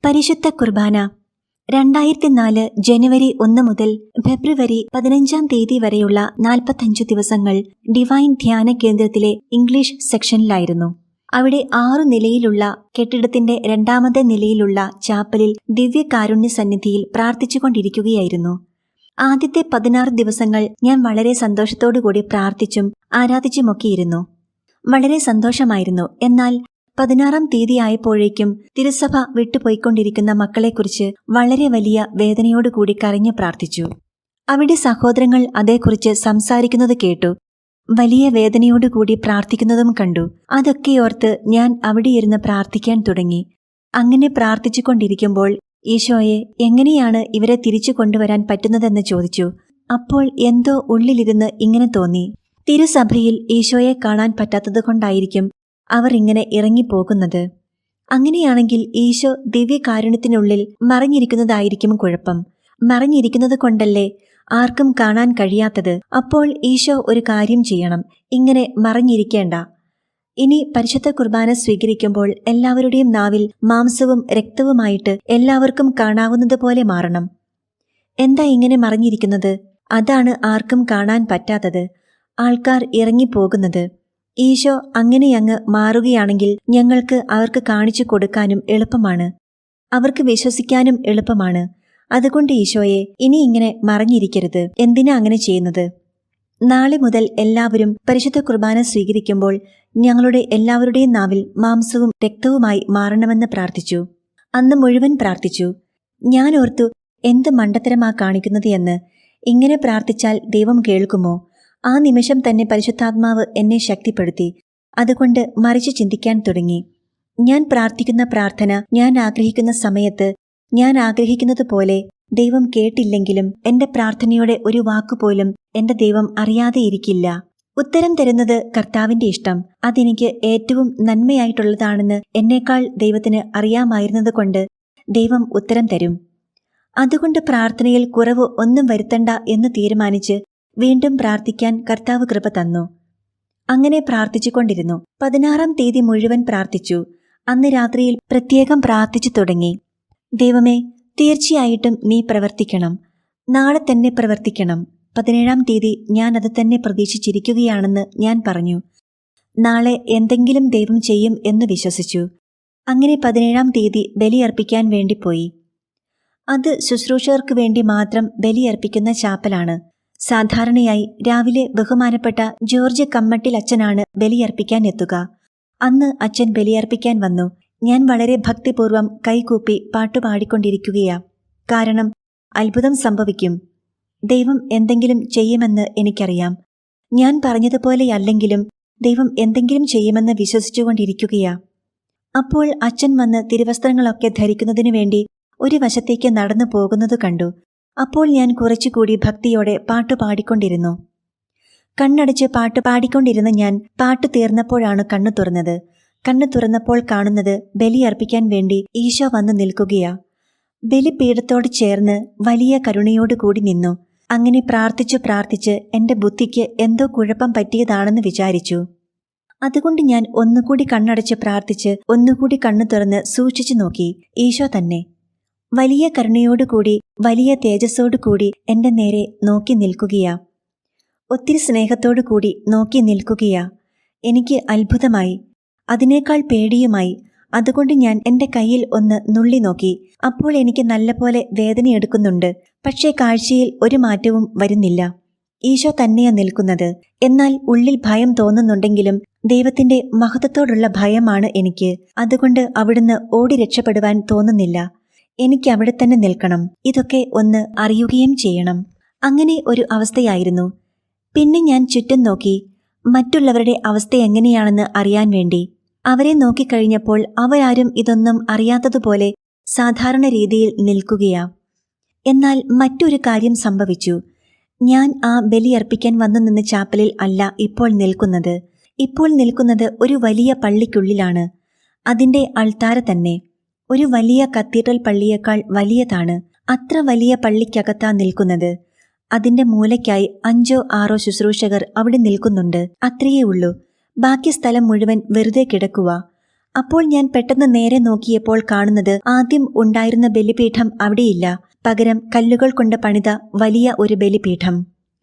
പരിശുദ്ധ കുർബാന 2004 ജനുവരി 1 മുതൽ ഫെബ്രുവരി 15 വരെയുള്ള 45 ദിവസങ്ങൾ ഡിവൈൻ ധ്യാന കേന്ദ്രത്തിലെ ഇംഗ്ലീഷ് സെക്ഷനിലായിരുന്നു. അവിടെ 6 നിലയിലുള്ള കെട്ടിടത്തിന്റെ 2ാമത്തെ നിലയിലുള്ള ചാപ്പലിൽ ദിവ്യകാരുണ്യ സന്നിധിയിൽ പ്രാർത്ഥിച്ചുകൊണ്ടിരിക്കുകയായിരുന്നു. ആദ്യത്തെ 16 ദിവസങ്ങൾ ഞാൻ വളരെ സന്തോഷത്തോടുകൂടി പ്രാർത്ഥിച്ചും ആരാധിച്ചുമൊക്കെയിരുന്നു. വളരെ സന്തോഷമായിരുന്നു. എന്നാൽ 16-ാം തീയതി ആയപ്പോഴേക്കും തിരുസഭ വിട്ടുപോയിക്കൊണ്ടിരിക്കുന്ന മക്കളെക്കുറിച്ച് വളരെ വലിയ വേദനയോടുകൂടി കരഞ്ഞു പ്രാർത്ഥിച്ചു. അവിടെ സഹോദരങ്ങൾ അതേക്കുറിച്ച് സംസാരിക്കുന്നത് കേട്ടു. വലിയ വേദനയോടുകൂടി പ്രാർത്ഥിക്കുന്നതും കണ്ടു. അതൊക്കെയോർത്ത് ഞാൻ അവിടെയിരുന്ന് പ്രാർത്ഥിക്കാൻ തുടങ്ങി. അങ്ങനെ പ്രാർത്ഥിച്ചുകൊണ്ടിരിക്കുമ്പോൾ ഈശോയെ, എങ്ങനെയാണ് ഇവരെ തിരിച്ചു കൊണ്ടുവരാൻ പറ്റുന്നതെന്ന് ചോദിച്ചു. അപ്പോൾ എന്തോ ഉള്ളിലിരുന്ന് ഇങ്ങനെ തോന്നി, തിരുസഭയിൽ ഈശോയെ കാണാൻ പറ്റാത്തതുകൊണ്ടായിരിക്കും അവർ ഇങ്ങനെ ഇറങ്ങിപ്പോകുന്നത്. അങ്ങനെയാണെങ്കിൽ ഈശോ ദിവ്യകാരുണ്യത്തിനുള്ളിൽ മറഞ്ഞിരിക്കുന്നതായിരിക്കും കുഴപ്പം. മറഞ്ഞിരിക്കുന്നത് കൊണ്ടല്ലേ ആർക്കും കാണാൻ കഴിയാത്തത്. അപ്പോൾ ഈശോ ഒരു കാര്യം ചെയ്യണം, ഇങ്ങനെ മറഞ്ഞിരിക്കേണ്ട. ഇനി പരിശുദ്ധ കുർബാന സ്വീകരിക്കുമ്പോൾ എല്ലാവരുടെയും നാവിൽ മാംസവും രക്തവുമായിട്ട് എല്ലാവർക്കും കാണാവുന്നത് പോലെ മാറണം. എന്താ ഇങ്ങനെ മറഞ്ഞിരിക്കുന്നത്? അതാണ് ആർക്കും കാണാൻ പറ്റാത്തത്, ആൾക്കാർ ഇറങ്ങിപ്പോകുന്നത്. ഈശോ അങ്ങനെയങ്ങ് മാറുകയാണെങ്കിൽ ഞങ്ങൾക്ക് അവർക്ക് കാണിച്ചു കൊടുക്കാനും എളുപ്പമാണ്, അവർക്ക് വിശ്വസിക്കാനും എളുപ്പമാണ്. അതുകൊണ്ട് ഈശോയെ, ഇനി ഇങ്ങനെ മറഞ്ഞിരിക്കരുത്. എന്തിനാ അങ്ങനെ ചെയ്യുന്നത്? നാളെ മുതൽ എല്ലാവരും പരിശുദ്ധ കുർബാന സ്വീകരിക്കുമ്പോൾ ഞങ്ങളുടെ എല്ലാവരുടെയും നാവിൽ മാംസവും രക്തവുമായി മാറണമെന്ന് പ്രാർത്ഥിച്ചു. അന്ന് മുഴുവൻ പ്രാർത്ഥിച്ചു. ഞാൻ ഓർത്തു, എന്ത് മണ്ടത്തരമാ കാണിക്കുന്നത് എന്ന്. ഇങ്ങനെ പ്രാർത്ഥിച്ചാൽ ദൈവം കേൾക്കുമോ? ആ നിമിഷം തന്നെ പരിശുദ്ധാത്മാവ് എന്നെ ശക്തിപ്പെടുത്തി. അതുകൊണ്ട് മറിച്ച് ചിന്തിക്കാൻ തുടങ്ങി. ഞാൻ പ്രാർത്ഥിക്കുന്ന പ്രാർത്ഥന ഞാൻ ആഗ്രഹിക്കുന്ന സമയത്ത് ഞാൻ ആഗ്രഹിക്കുന്നത് പോലെ ദൈവം കേട്ടില്ലെങ്കിലും എന്റെ പ്രാർത്ഥനയുടെ ഒരു വാക്കുപോലും എന്റെ ദൈവം അറിയാതെയിരിക്കില്ല. ഉത്തരം തരുന്നത് കർത്താവിന്റെ ഇഷ്ടം. അതെനിക്ക് ഏറ്റവും നന്മയായിട്ടുള്ളതാണെന്ന് എന്നേക്കാൾ ദൈവത്തിന് അറിയാമായിരുന്നതുകൊണ്ട് ദൈവം ഉത്തരം തരും. അതുകൊണ്ട് പ്രാർത്ഥനയിൽ കുറവ് ഒന്നും വരുത്തണ്ട എന്ന് തീരുമാനിച്ച് വീണ്ടും പ്രാർത്ഥിക്കാൻ കർത്താവ് കൃപ തന്നു. അങ്ങനെ പ്രാർത്ഥിച്ചുകൊണ്ടിരുന്നു. 16-ാം തീയതി മുഴുവൻ പ്രാർത്ഥിച്ചു. അന്ന് രാത്രിയിൽ പ്രത്യേകം പ്രാർത്ഥിച്ചു തുടങ്ങി. ദൈവമേ, തീർച്ചയായിട്ടും നീ പ്രവർത്തിക്കണം, നാളെ തന്നെ പ്രവർത്തിക്കണം. 17-ാം തീയതി ഞാൻ അത് തന്നെ പ്രതീക്ഷിച്ചിരിക്കുകയാണെന്ന് ഞാൻ പറഞ്ഞു. നാളെ എന്തെങ്കിലും ദൈവം ചെയ്യും എന്ന് വിശ്വസിച്ചു. അങ്ങനെ 17-ാം തീയതി ബലിയർപ്പിക്കാൻ വേണ്ടി പോയി. അത് ശുശ്രൂഷകർക്ക് വേണ്ടി മാത്രം ബലിയർപ്പിക്കുന്ന ചാപ്പലാണ്. സാധാരണയായി രാവിലെ ബഹുമാനപ്പെട്ട ജോർജ് കമ്മട്ടിൽ അച്ഛനാണ് ബലിയർപ്പിക്കാൻ എത്തുക. അന്ന് അച്ഛൻ ബലിയർപ്പിക്കാൻ വന്നു. ഞാൻ വളരെ ഭക്തിപൂർവ്വം കൈകൂപ്പി പാട്ടുപാടിക്കൊണ്ടിരിക്കുകയാ. കാരണം അത്ഭുതം സംഭവിക്കും. ദൈവം എന്തെങ്കിലും ചെയ്യുമെന്ന് എനിക്കറിയാം. ഞാൻ പറഞ്ഞതുപോലെയല്ലെങ്കിലും ദൈവം എന്തെങ്കിലും ചെയ്യുമെന്ന് വിശ്വസിച്ചുകൊണ്ടിരിക്കുകയാ. അപ്പോൾ അച്ഛൻ വന്ന് തിരുവസ്ത്രങ്ങളൊക്കെ ധരിക്കുന്നതിനു വേണ്ടി ഒരു വശത്തേക്ക് നടന്നു പോകുന്നത് കണ്ടു. അപ്പോൾ ഞാൻ കുറച്ചുകൂടി ഭക്തിയോടെ പാട്ടുപാടിക്കൊണ്ടിരുന്നു. കണ്ണടച്ച് പാട്ട് പാടിക്കൊണ്ടിരുന്ന ഞാൻ പാട്ട് തീർന്നപ്പോഴാണ് കണ്ണു തുറന്നത്. കണ്ണു തുറന്നപ്പോൾ കാണുന്നത് ബലിയർപ്പിക്കാൻ വേണ്ടി ഈശോ വന്ന് നിൽക്കുകയാ. ബലിപീഠത്തോട് ചേർന്ന് വലിയ കരുണയോടുകൂടി നിന്നു. അങ്ങനെ പ്രാർത്ഥിച്ചു പ്രാർത്ഥിച്ച് എന്റെ ബുദ്ധിക്ക് എന്തോ കുഴപ്പം പറ്റിയതാണെന്ന് വിചാരിച്ചു. അതുകൊണ്ട് ഞാൻ ഒന്നുകൂടി കണ്ണടച്ച് പ്രാർത്ഥിച്ച് ഒന്നുകൂടി കണ്ണു തുറന്ന് സൂക്ഷിച്ചു നോക്കി. ഈശോ തന്നെ വലിയ കരുണയോടുകൂടി വലിയ തേജസ്സോടുകൂടി എന്റെ നേരെ നോക്കി നിൽക്കുകയാ. ഒത്തിരി സ്നേഹത്തോടുകൂടി നോക്കി നിൽക്കുകയാ. എനിക്ക് അത്ഭുതമായി, അതിനേക്കാൾ പേടിയുമായി. അതുകൊണ്ട് ഞാൻ എന്റെ കയ്യിൽ ഒന്ന് നുള്ളി നോക്കി. അപ്പോൾ എനിക്ക് നല്ലപോലെ വേദനയെടുക്കുന്നുണ്ട്. പക്ഷേ കാഴ്ചയിൽ ഒരു മാറ്റവും വരുന്നില്ല. ഈശോ തന്നെയാ നിൽക്കുന്നത്. എന്നാൽ ഉള്ളിൽ ഭയം തോന്നുന്നുണ്ടെങ്കിലും ദൈവത്തിന്റെ മഹത്വത്തോടുള്ള ഭയമാണ് എനിക്ക്. അതുകൊണ്ട് അവിടുന്ന് ഓടി രക്ഷപ്പെടുവാൻ തോന്നുന്നില്ല. എനിക്ക് അവിടെ തന്നെ നിൽക്കണം. ഇതൊക്കെ ഒന്ന് അറിയുകയും ചെയ്യണം. അങ്ങനെ ഒരു അവസ്ഥയായിരുന്നു. പിന്നെ ഞാൻ ചുറ്റും നോക്കി, മറ്റുള്ളവരുടെ അവസ്ഥ എങ്ങനെയാണെന്ന് അറിയാൻ വേണ്ടി. അവരെ നോക്കിക്കഴിഞ്ഞപ്പോൾ അവരാരും ഇതൊന്നും അറിയാത്തതുപോലെ സാധാരണ രീതിയിൽ നിൽക്കുകയാ. എന്നാൽ മറ്റൊരു കാര്യം സംഭവിച്ചു. ഞാൻ ആ ബലിയർപ്പിക്കാൻ വന്നു നിന്ന ചാപ്പലിൽ അല്ല ഇപ്പോൾ നിൽക്കുന്നത്. ഇപ്പോൾ നിൽക്കുന്നത് ഒരു വലിയ പള്ളിക്കുള്ളിലാണ്. അതിന്റെ അൾത്താര തന്നെ ഒരു വലിയ കത്തീഡ്രൽ പള്ളിയേക്കാൾ വലിയതാണ്. അത്ര വലിയ പള്ളിക്കകത്താ നിൽക്കുന്നത്. അതിന്റെ മൂലയ്ക്കായി 5-6 ശുശ്രൂഷകർ അവിടെ നിൽക്കുന്നുണ്ട്. അത്രയേ ഉള്ളൂ. ബാക്കി സ്ഥലം മുഴുവൻ വെറുതെ കിടക്കുക. അപ്പോൾ ഞാൻ പെട്ടെന്ന് നേരെ നോക്കിയപ്പോൾ കാണുന്നത് ആദ്യം ഉണ്ടായിരുന്ന ബലിപീഠം അവിടെയില്ല. പകരം കല്ലുകൾ കൊണ്ട് പണിത വലിയ ഒരു ബലിപീഠം.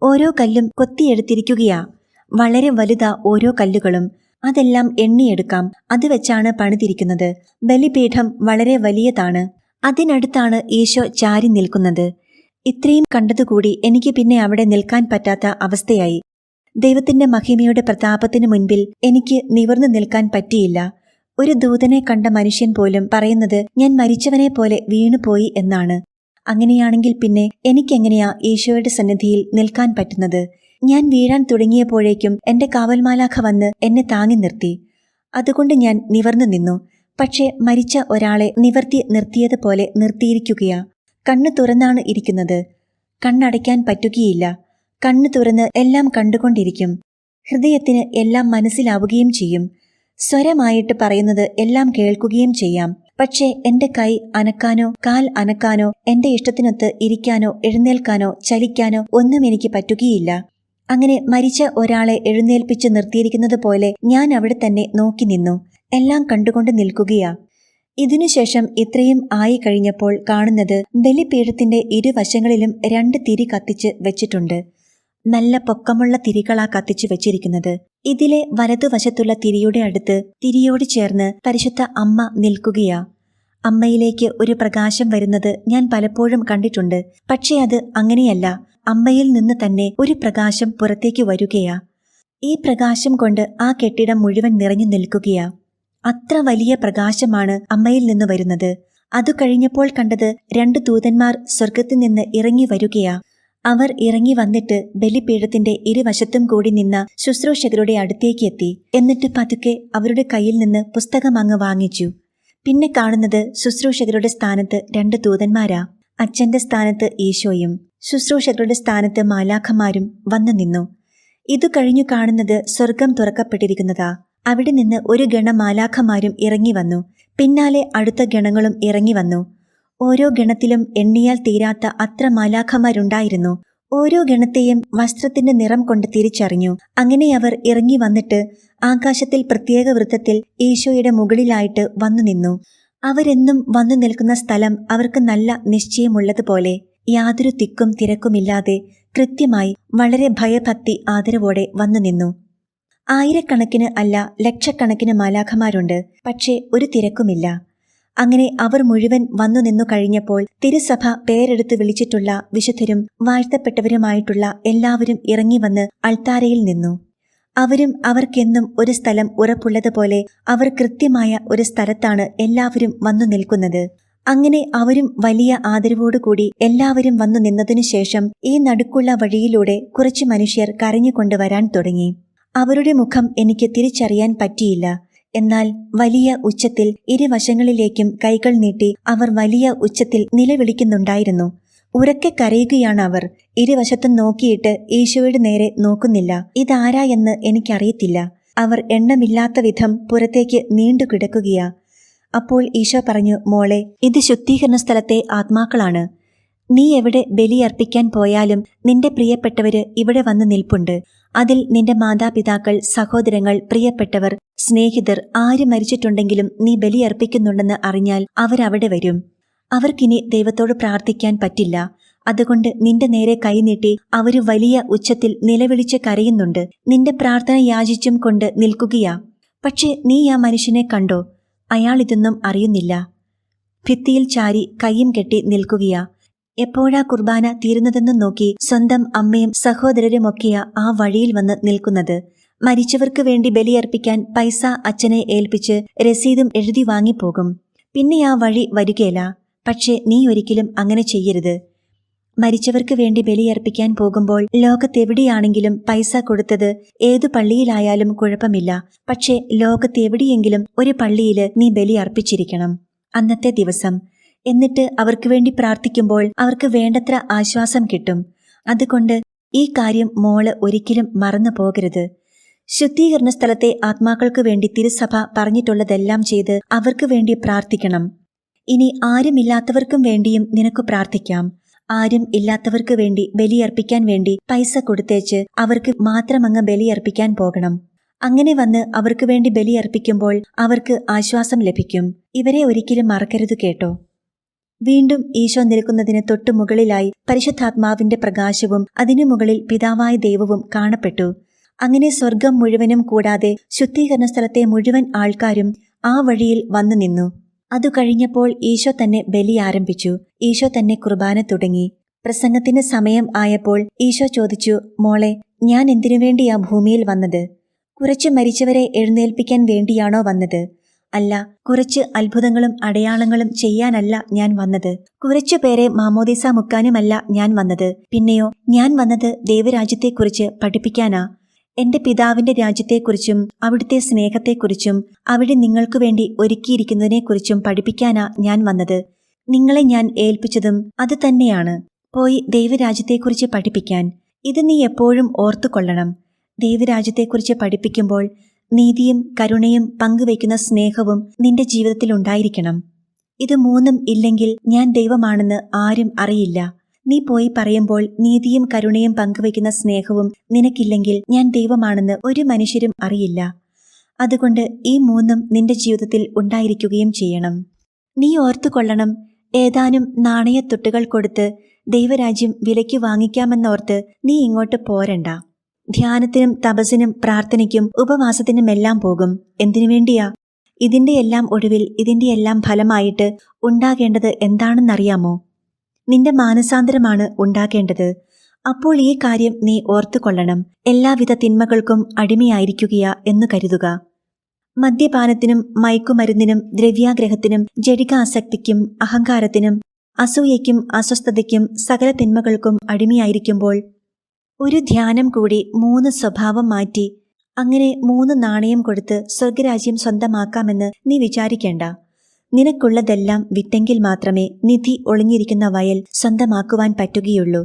ഓരോ കല്ലും കൊത്തിയെടുത്തിരിക്കുകയാ. വളരെ വലുതാ ഓരോ കല്ലുകളും. അതെല്ലാം എണ്ണിയെടുക്കാം. അത് വെച്ചാണ് പണിതിരിക്കുന്നത്. ബലിപീഠം വളരെ വലിയതാണ്. അതിനടുത്താണ് ഈശോ ചാരി നിൽക്കുന്നത്. ഇത്രയും കണ്ടതുകൂടി എനിക്ക് പിന്നെ അവിടെ നിൽക്കാൻ പറ്റാത്ത അവസ്ഥയായി. ദൈവത്തിന്റെ മഹിമയുടെ പ്രതാപത്തിനു മുൻപിൽ എനിക്ക് നിവർന്നു നിൽക്കാൻ പറ്റിയില്ല. ഒരു ദൂതനെ കണ്ട മനുഷ്യൻ പോലും പറയുന്നത് ഞാൻ മരിച്ചവനെ പോലെ വീണുപോയി എന്നാണ്. അങ്ങനെയാണെങ്കിൽ പിന്നെ എനിക്കെങ്ങനെയാ ഈശോയുടെ സന്നിധിയിൽ നിൽക്കാൻ പറ്റുന്നത്? ഞാൻ വീഴാൻ തുടങ്ങിയപ്പോഴേക്കും എന്റെ കാവൽമാലാഖ വന്ന് എന്നെ താങ്ങി നിർത്തി. അതുകൊണ്ട് ഞാൻ നിവർന്നു നിന്നു. പക്ഷേ മരിച്ച ഒരാളെ നിവർത്തി നിർത്തിയതുപോലെ നിർത്തിയിരിക്കുകയാ. കണ്ണു തുറന്നാണ് ഇരിക്കുന്നത്. കണ്ണടയ്ക്കാൻ പറ്റുകയില്ല. കണ്ണു തുറന്ന് എല്ലാം കണ്ടുകൊണ്ടിരിക്കും. ഹൃദയത്തിന് എല്ലാം മനസ്സിലാവുകയും ചെയ്യും. സ്വരമായിട്ട് പറയുന്നത് എല്ലാം കേൾക്കുകയും ചെയ്യാം. പക്ഷേ എന്റെ കൈ അനക്കാനോ കാൽ അനക്കാനോ എന്റെ ഇഷ്ടത്തിനൊത്ത് ഇരിക്കാനോ എഴുന്നേൽക്കാനോ ചലിക്കാനോ ഒന്നും എനിക്ക് പറ്റുകയില്ല. അങ്ങനെ മരിച്ച ഒരാളെ എഴുന്നേൽപ്പിച്ച് നിർത്തിയിരിക്കുന്നത് പോലെ ഞാൻ അവിടെ തന്നെ നോക്കി നിന്നു. എല്ലാം കണ്ടുകൊണ്ട് നിൽക്കുകയാ. ഇതിനുശേഷം ഇത്രയും ആയി കഴിഞ്ഞപ്പോൾ കാണുന്നത് ബലിപീഠത്തിന്റെ ഇരുവശങ്ങളിലും 2 തിരി കത്തിച്ച് വെച്ചിട്ടുണ്ട്. നല്ല പൊക്കമുള്ള തിരികളാ കത്തിച്ചു വെച്ചിരിക്കുന്നത്. ഇതിലെ വലതുവശത്തുള്ള തിരിയുടെ അടുത്ത് തിരിയോട് ചേർന്ന് പരിശുദ്ധ അമ്മ നിൽക്കുകയാ. അമ്മയിലേക്ക് ഒരു പ്രകാശം വരുന്നത് ഞാൻ പലപ്പോഴും കണ്ടിട്ടുണ്ട്. പക്ഷേ അത് അങ്ങനെയല്ല. അമ്മയിൽ നിന്ന് തന്നെ ഒരു പ്രകാശം പുറത്തേക്ക് വരികയാ. ഈ പ്രകാശം കൊണ്ട് ആ കെട്ടിടം മുഴുവൻ നിറഞ്ഞു നിൽക്കുകയാ. അത്ര വലിയ പ്രകാശമാണ് അമ്മയിൽ നിന്ന് വരുന്നത്. അതു കഴിഞ്ഞപ്പോൾ കണ്ടത് 2 ദൂതന്മാർ സ്വർഗത്തിൽ നിന്ന് ഇറങ്ങി വരികയാ. അവർ ഇറങ്ങി വന്നിട്ട് ബലിപീഠത്തിന്റെ ഇരുവശത്തും കൂടി നിന്ന ശുശ്രൂഷകരുടെ അടുത്തേക്ക് എത്തി. എന്നിട്ട് പതുക്കെ അവരുടെ കയ്യിൽ നിന്ന് പുസ്തകം അങ്ങ് വാങ്ങിച്ചു. പിന്നെ കാണുന്നത് ശുശ്രൂഷകരുടെ സ്ഥാനത്ത് 2 ദൂതന്മാരാ. അച്ഛന്റെ സ്ഥാനത്ത് ഈശോയും ശുശ്രൂഷകരുടെ സ്ഥാനത്ത് മാലാഖമാരും വന്നു നിന്നു. ഇതു കഴിഞ്ഞു കാണുന്നത് സ്വർഗം തുറക്കപ്പെട്ടിരിക്കുന്നതാ. അവിടെ നിന്ന് ഒരു ഗണം മാലാഖമാരും ഇറങ്ങി വന്നു. പിന്നാലെ അടുത്ത ഗണങ്ങളും ഇറങ്ങി വന്നു. ഓരോ ഗണത്തിലും എണ്ണിയാൽ തീരാത്ത അത്ര മാലാഖമാരുണ്ടായിരുന്നു. ഓരോ ഗണത്തെയും വസ്ത്രത്തിന്റെ നിറം കൊണ്ട് തിരിച്ചറിഞ്ഞു. അങ്ങനെ അവർ ഇറങ്ങി വന്നിട്ട് ആകാശത്തിൽ പ്രത്യേക വൃത്തത്തിൽ ഈശോയുടെ മുകളിലായിട്ട് വന്നു നിന്നു. അവരെന്നും വന്നു നിൽക്കുന്ന സ്ഥലം അവർക്ക് നല്ല നിശ്ചയമുള്ളതുപോലെ യാതൊരു തിക്കും തിരക്കുമില്ലാതെ കൃത്യമായി വളരെ ഭയഭക്തി ആദരവോടെ വന്നു നിന്നു. ആയിരക്കണക്കിന് അല്ല ലക്ഷക്കണക്കിന് മാലാഖമാരുണ്ട്. പക്ഷേ ഒരു തിരക്കുമില്ല. അങ്ങനെ അവർ മുഴുവൻ വന്നു നിന്നു കഴിഞ്ഞപ്പോൾ തിരുസഭ പേരെടുത്ത് വിളിച്ചിട്ടുള്ള വിശുദ്ധരും വാഴ്ത്തപ്പെട്ടവരുമായിട്ടുള്ള എല്ലാവരും ഇറങ്ങി വന്ന് അൾത്താരയിൽ നിന്നു. അവരും അവർക്കെന്നും ഒരു സ്ഥലം ഉറപ്പുള്ളതുപോലെ അവർ കൃത്യമായ ഒരു സ്ഥലത്താണ് എല്ലാവരും വന്നു നിൽക്കുന്നത്. അങ്ങനെ അവരും വലിയ ആദരവോടുകൂടി എല്ലാവരും വന്നു നിന്നതിനു ശേഷം ഈ നടുക്കുള്ള വഴിയിലൂടെ കുറച്ച് മനുഷ്യർ കരഞ്ഞുകൊണ്ട് വരാൻ തുടങ്ങി. അവരുടെ മുഖം എനിക്ക് തിരിച്ചറിയാൻ പറ്റിയില്ല. എന്നാൽ വലിയ ഉച്ചത്തിൽ ഇരുവശങ്ങളിലേക്കും കൈകൾ നീട്ടി അവർ വലിയ ഉച്ചത്തിൽ നിലവിളിക്കുന്നുണ്ടായിരുന്നു. ഉറക്കെ കരയുകയാണ് അവർ. ഇരുവശത്തും നോക്കിയിട്ട് ഈശോയുടെ നേരെ നോക്കുന്നില്ല. ഇതാരാ എന്ന് എനിക്കറിയത്തില്ല. അവർ എണ്ണമില്ലാത്ത വിധം പുറത്തേക്ക് നീണ്ടു കിടക്കുകയാ. അപ്പോൾ ഈശോ പറഞ്ഞു, മോളെ, ഇത് ശുദ്ധീകരണ സ്ഥലത്തെ ആത്മാക്കളാണ്. നീ എവിടെ ബലിയർപ്പിക്കാൻ പോയാലും നിന്റെ പ്രിയപ്പെട്ടവര് ഇവിടെ വന്ന് നിൽപ്പുണ്ട്. അതിൽ നിന്റെ മാതാപിതാക്കൾ, സഹോദരങ്ങൾ, പ്രിയപ്പെട്ടവർ, സ്നേഹിതർ ആര് മരിച്ചിട്ടുണ്ടെങ്കിലും നീ ബലിയർപ്പിക്കുന്നുണ്ടെന്ന് അറിഞ്ഞാൽ അവരവിടെ വരും. അവർക്കിനി ദൈവത്തോട് പ്രാർത്ഥിക്കാൻ പറ്റില്ല. അതുകൊണ്ട് നിന്റെ നേരെ കൈനീട്ടി അവര് വലിയ ഉച്ചത്തിൽ നിലവിളിച്ച് കരയുന്നുണ്ട്. നിന്റെ പ്രാർത്ഥന യാചിച്ചും കൊണ്ട് നിൽക്കുകയാ. പക്ഷേ നീ ആ മനുഷ്യനെ കണ്ടോ? അയാൾ ഇതൊന്നും അറിയുന്നില്ല. ഭിത്തിയിൽ ചാരി കയ്യും കെട്ടി നിൽക്കുകയാ. എപ്പോഴാ കുർബാന തീരുന്നതെന്ന് നോക്കി സ്വന്തം അമ്മയും സഹോദരരുമൊക്കെയാ ആ വഴിയിൽ വന്ന് നിൽക്കുന്നത്. മരിച്ചവർക്ക് വേണ്ടി ബലിയർപ്പിക്കാൻ പൈസ അച്ഛനെ ഏൽപ്പിച്ച് രസീതും എഴുതി വാങ്ങിപ്പോകും. പിന്നെ ആ വഴി വരികയില്ല. പക്ഷേ നീ ഒരിക്കലും അങ്ങനെ ചെയ്യരുത്. മരിച്ചവർക്ക് വേണ്ടി ബലിയർപ്പിക്കാൻ പോകുമ്പോൾ ലോകത്തെവിടെയാണെങ്കിലും പൈസ കൊടുത്തത് ഏതു പള്ളിയിലായാലും കുഴപ്പമില്ല. പക്ഷേ ലോകത്തെവിടെയെങ്കിലും ഒരു പള്ളിയില് നീ ബലി അർപ്പിച്ചിരിക്കണം അന്നത്തെ ദിവസം. എന്നിട്ട് അവർക്ക് വേണ്ടി പ്രാർത്ഥിക്കുമ്പോൾ അവർക്ക് വേണ്ടത്ര ആശ്വാസം കിട്ടും. അതുകൊണ്ട് ഈ കാര്യം മോള് ഒരിക്കലും മറന്നു പോകരുത്. ശുദ്ധീകരണ സ്ഥലത്തെ ആത്മാക്കൾക്ക് വേണ്ടി തിരുസഭ പറഞ്ഞിട്ടുള്ളതെല്ലാം ചെയ്ത് അവർക്ക് വേണ്ടി പ്രാർത്ഥിക്കണം. ഇനി ആരുമില്ലാത്തവർക്കും വേണ്ടിയും നിനക്ക് പ്രാർത്ഥിക്കാം. ആരും ഇല്ലാത്തവർക്ക് വേണ്ടി ബലിയർപ്പിക്കാൻ വേണ്ടി പൈസ കൊടുത്തേച്ച് അവർക്ക് മാത്രമങ്ങ് ബലിയർപ്പിക്കാൻ പോകണം. അങ്ങനെ വന്ന് അവർക്ക് വേണ്ടി ബലിയർപ്പിക്കുമ്പോൾ അവർക്ക് ആശ്വാസം ലഭിക്കും. ഇവരെ ഒരിക്കലും മറക്കരുത് കേട്ടോ. വീണ്ടും ഈശോ നിൽക്കുന്നതിന് തൊട്ടുമുകളിലായി പരിശുദ്ധാത്മാവിന്റെ പ്രകാശവും അതിനു മുകളിൽ പിതാവായ ദൈവവും കാണപ്പെട്ടു. അങ്ങനെ സ്വർഗം മുഴുവനും കൂടാതെ ശുദ്ധീകരണ സ്ഥലത്തെ മുഴുവൻ ആൾക്കാരും ആ വഴിയിൽ വന്നു നിന്നു. അതു കഴിഞ്ഞപ്പോൾ ഈശോ തന്നെ ബലി ആരംഭിച്ചു. ഈശോ തന്നെ കുർബാന തുടങ്ങി. പ്രസംഗത്തിന് സമയം ആയപ്പോൾ ഈശോ ചോദിച്ചു, മോളെ, ഞാൻ എന്തിനു വേണ്ടിയാ ഭൂമിയിൽ വന്നത്? കുറച്ച് മരിച്ചവരെ എഴുന്നേൽപ്പിക്കാൻ വേണ്ടിയാണോ വന്നത്? അല്ല, കുറച്ച് അത്ഭുതങ്ങളും അടയാളങ്ങളും ചെയ്യാനല്ല ഞാൻ വന്നത്. കുറച്ചു പേരെ മാമോദീസ മുക്കാനുമല്ല ഞാൻ വന്നത്. പിന്നെയോ, ഞാൻ വന്നത് ദൈവരാജ്യത്തെക്കുറിച്ച് പഠിപ്പിക്കാനാ. എന്റെ പിതാവിന്റെ രാജ്യത്തെക്കുറിച്ചും അവിടുത്തെ സ്നേഹത്തെക്കുറിച്ചും അവിടെ നിങ്ങൾക്കു വേണ്ടി ഒരുക്കിയിരിക്കുന്നതിനെക്കുറിച്ചും പഠിപ്പിക്കാനാ ഞാൻ വന്നത്. നിങ്ങളെ ഞാൻ ഏൽപ്പിച്ചതും അത് തന്നെയാണ്, പോയി ദൈവരാജ്യത്തെക്കുറിച്ച് പഠിപ്പിക്കാൻ. ഇത് നീ എപ്പോഴും ഓർത്തുകൊള്ളണം. ദൈവരാജ്യത്തെക്കുറിച്ച് പഠിപ്പിക്കുമ്പോൾ നീതിയും കരുണയും പങ്കുവയ്ക്കുന്ന സ്നേഹവും നിന്റെ ജീവിതത്തിൽ ഉണ്ടായിരിക്കണം. ഇത് മൂന്നും ഇല്ലെങ്കിൽ ഞാൻ ദൈവമാണെന്ന് ആരും അറിയില്ല. നീ പോയി പറയുമ്പോൾ നീതിയും കരുണയും പങ്കുവയ്ക്കുന്ന സ്നേഹവും നിനക്കില്ലെങ്കിൽ ഞാൻ ദൈവമാണെന്ന് ഒരു മനുഷ്യരും അറിയില്ല. അതുകൊണ്ട് ഈ മൂന്നും നിന്റെ ജീവിതത്തിൽ ഉണ്ടായിരിക്കുകയും ചെയ്യണം. നീ ഓർത്തുകൊള്ളണം, ഏതാനും നാണയത്തുട്ടുകൾ കൊടുത്ത് ദൈവരാജ്യം വിലയ്ക്ക് വാങ്ങിക്കാമെന്നോർത്ത് നീ ഇങ്ങോട്ട് പോരണ്ട. ധ്യാനത്തിനും തപസ്സിനും പ്രാർത്ഥനയ്ക്കും ഉപവാസത്തിനുമെല്ലാം പോകും. എന്തിനു വേണ്ടിയാ? ഇതിന്റെ എല്ലാം ഒടുവിൽ ഇതിന്റെ എല്ലാം ഫലമായിട്ട് ഉണ്ടാകേണ്ടത് എന്താണെന്നറിയാമോ? നിന്റെ മാനസാന്തരമാണ് ഉണ്ടാകേണ്ടത്. അപ്പോൾ ഈ കാര്യം നീ ഓർത്തുകൊള്ളണം. എല്ലാവിധ തിന്മകൾക്കും അടിമയായിരിക്കുകയാ എന്ന് കരുതുക. മദ്യപാനത്തിനും മയക്കുമരുന്നിനും ദ്രവ്യാഗ്രഹത്തിനും ജഡികാസക്തിക്കും അഹങ്കാരത്തിനും അസൂയയ്ക്കും അസ്വസ്ഥതയ്ക്കും സകല തിന്മകൾക്കും അടിമയായിരിക്കുമ്പോൾ ഒരു ധ്യാനം കൂടി 3 സ്വഭാവം മാറ്റി അങ്ങനെ 3 നാണയം കൊടുത്ത് സ്വർഗരാജ്യം സ്വന്തമാക്കാമെന്ന് നീ വിചാരിക്കേണ്ട. നിനക്കുള്ളതെല്ലാം വിറ്റെങ്കിൽ മാത്രമേ നിധി ഒളിഞ്ഞിരിക്കുന്ന വയൽ സ്വന്തമാക്കുവാൻ പറ്റുകയുള്ളൂ.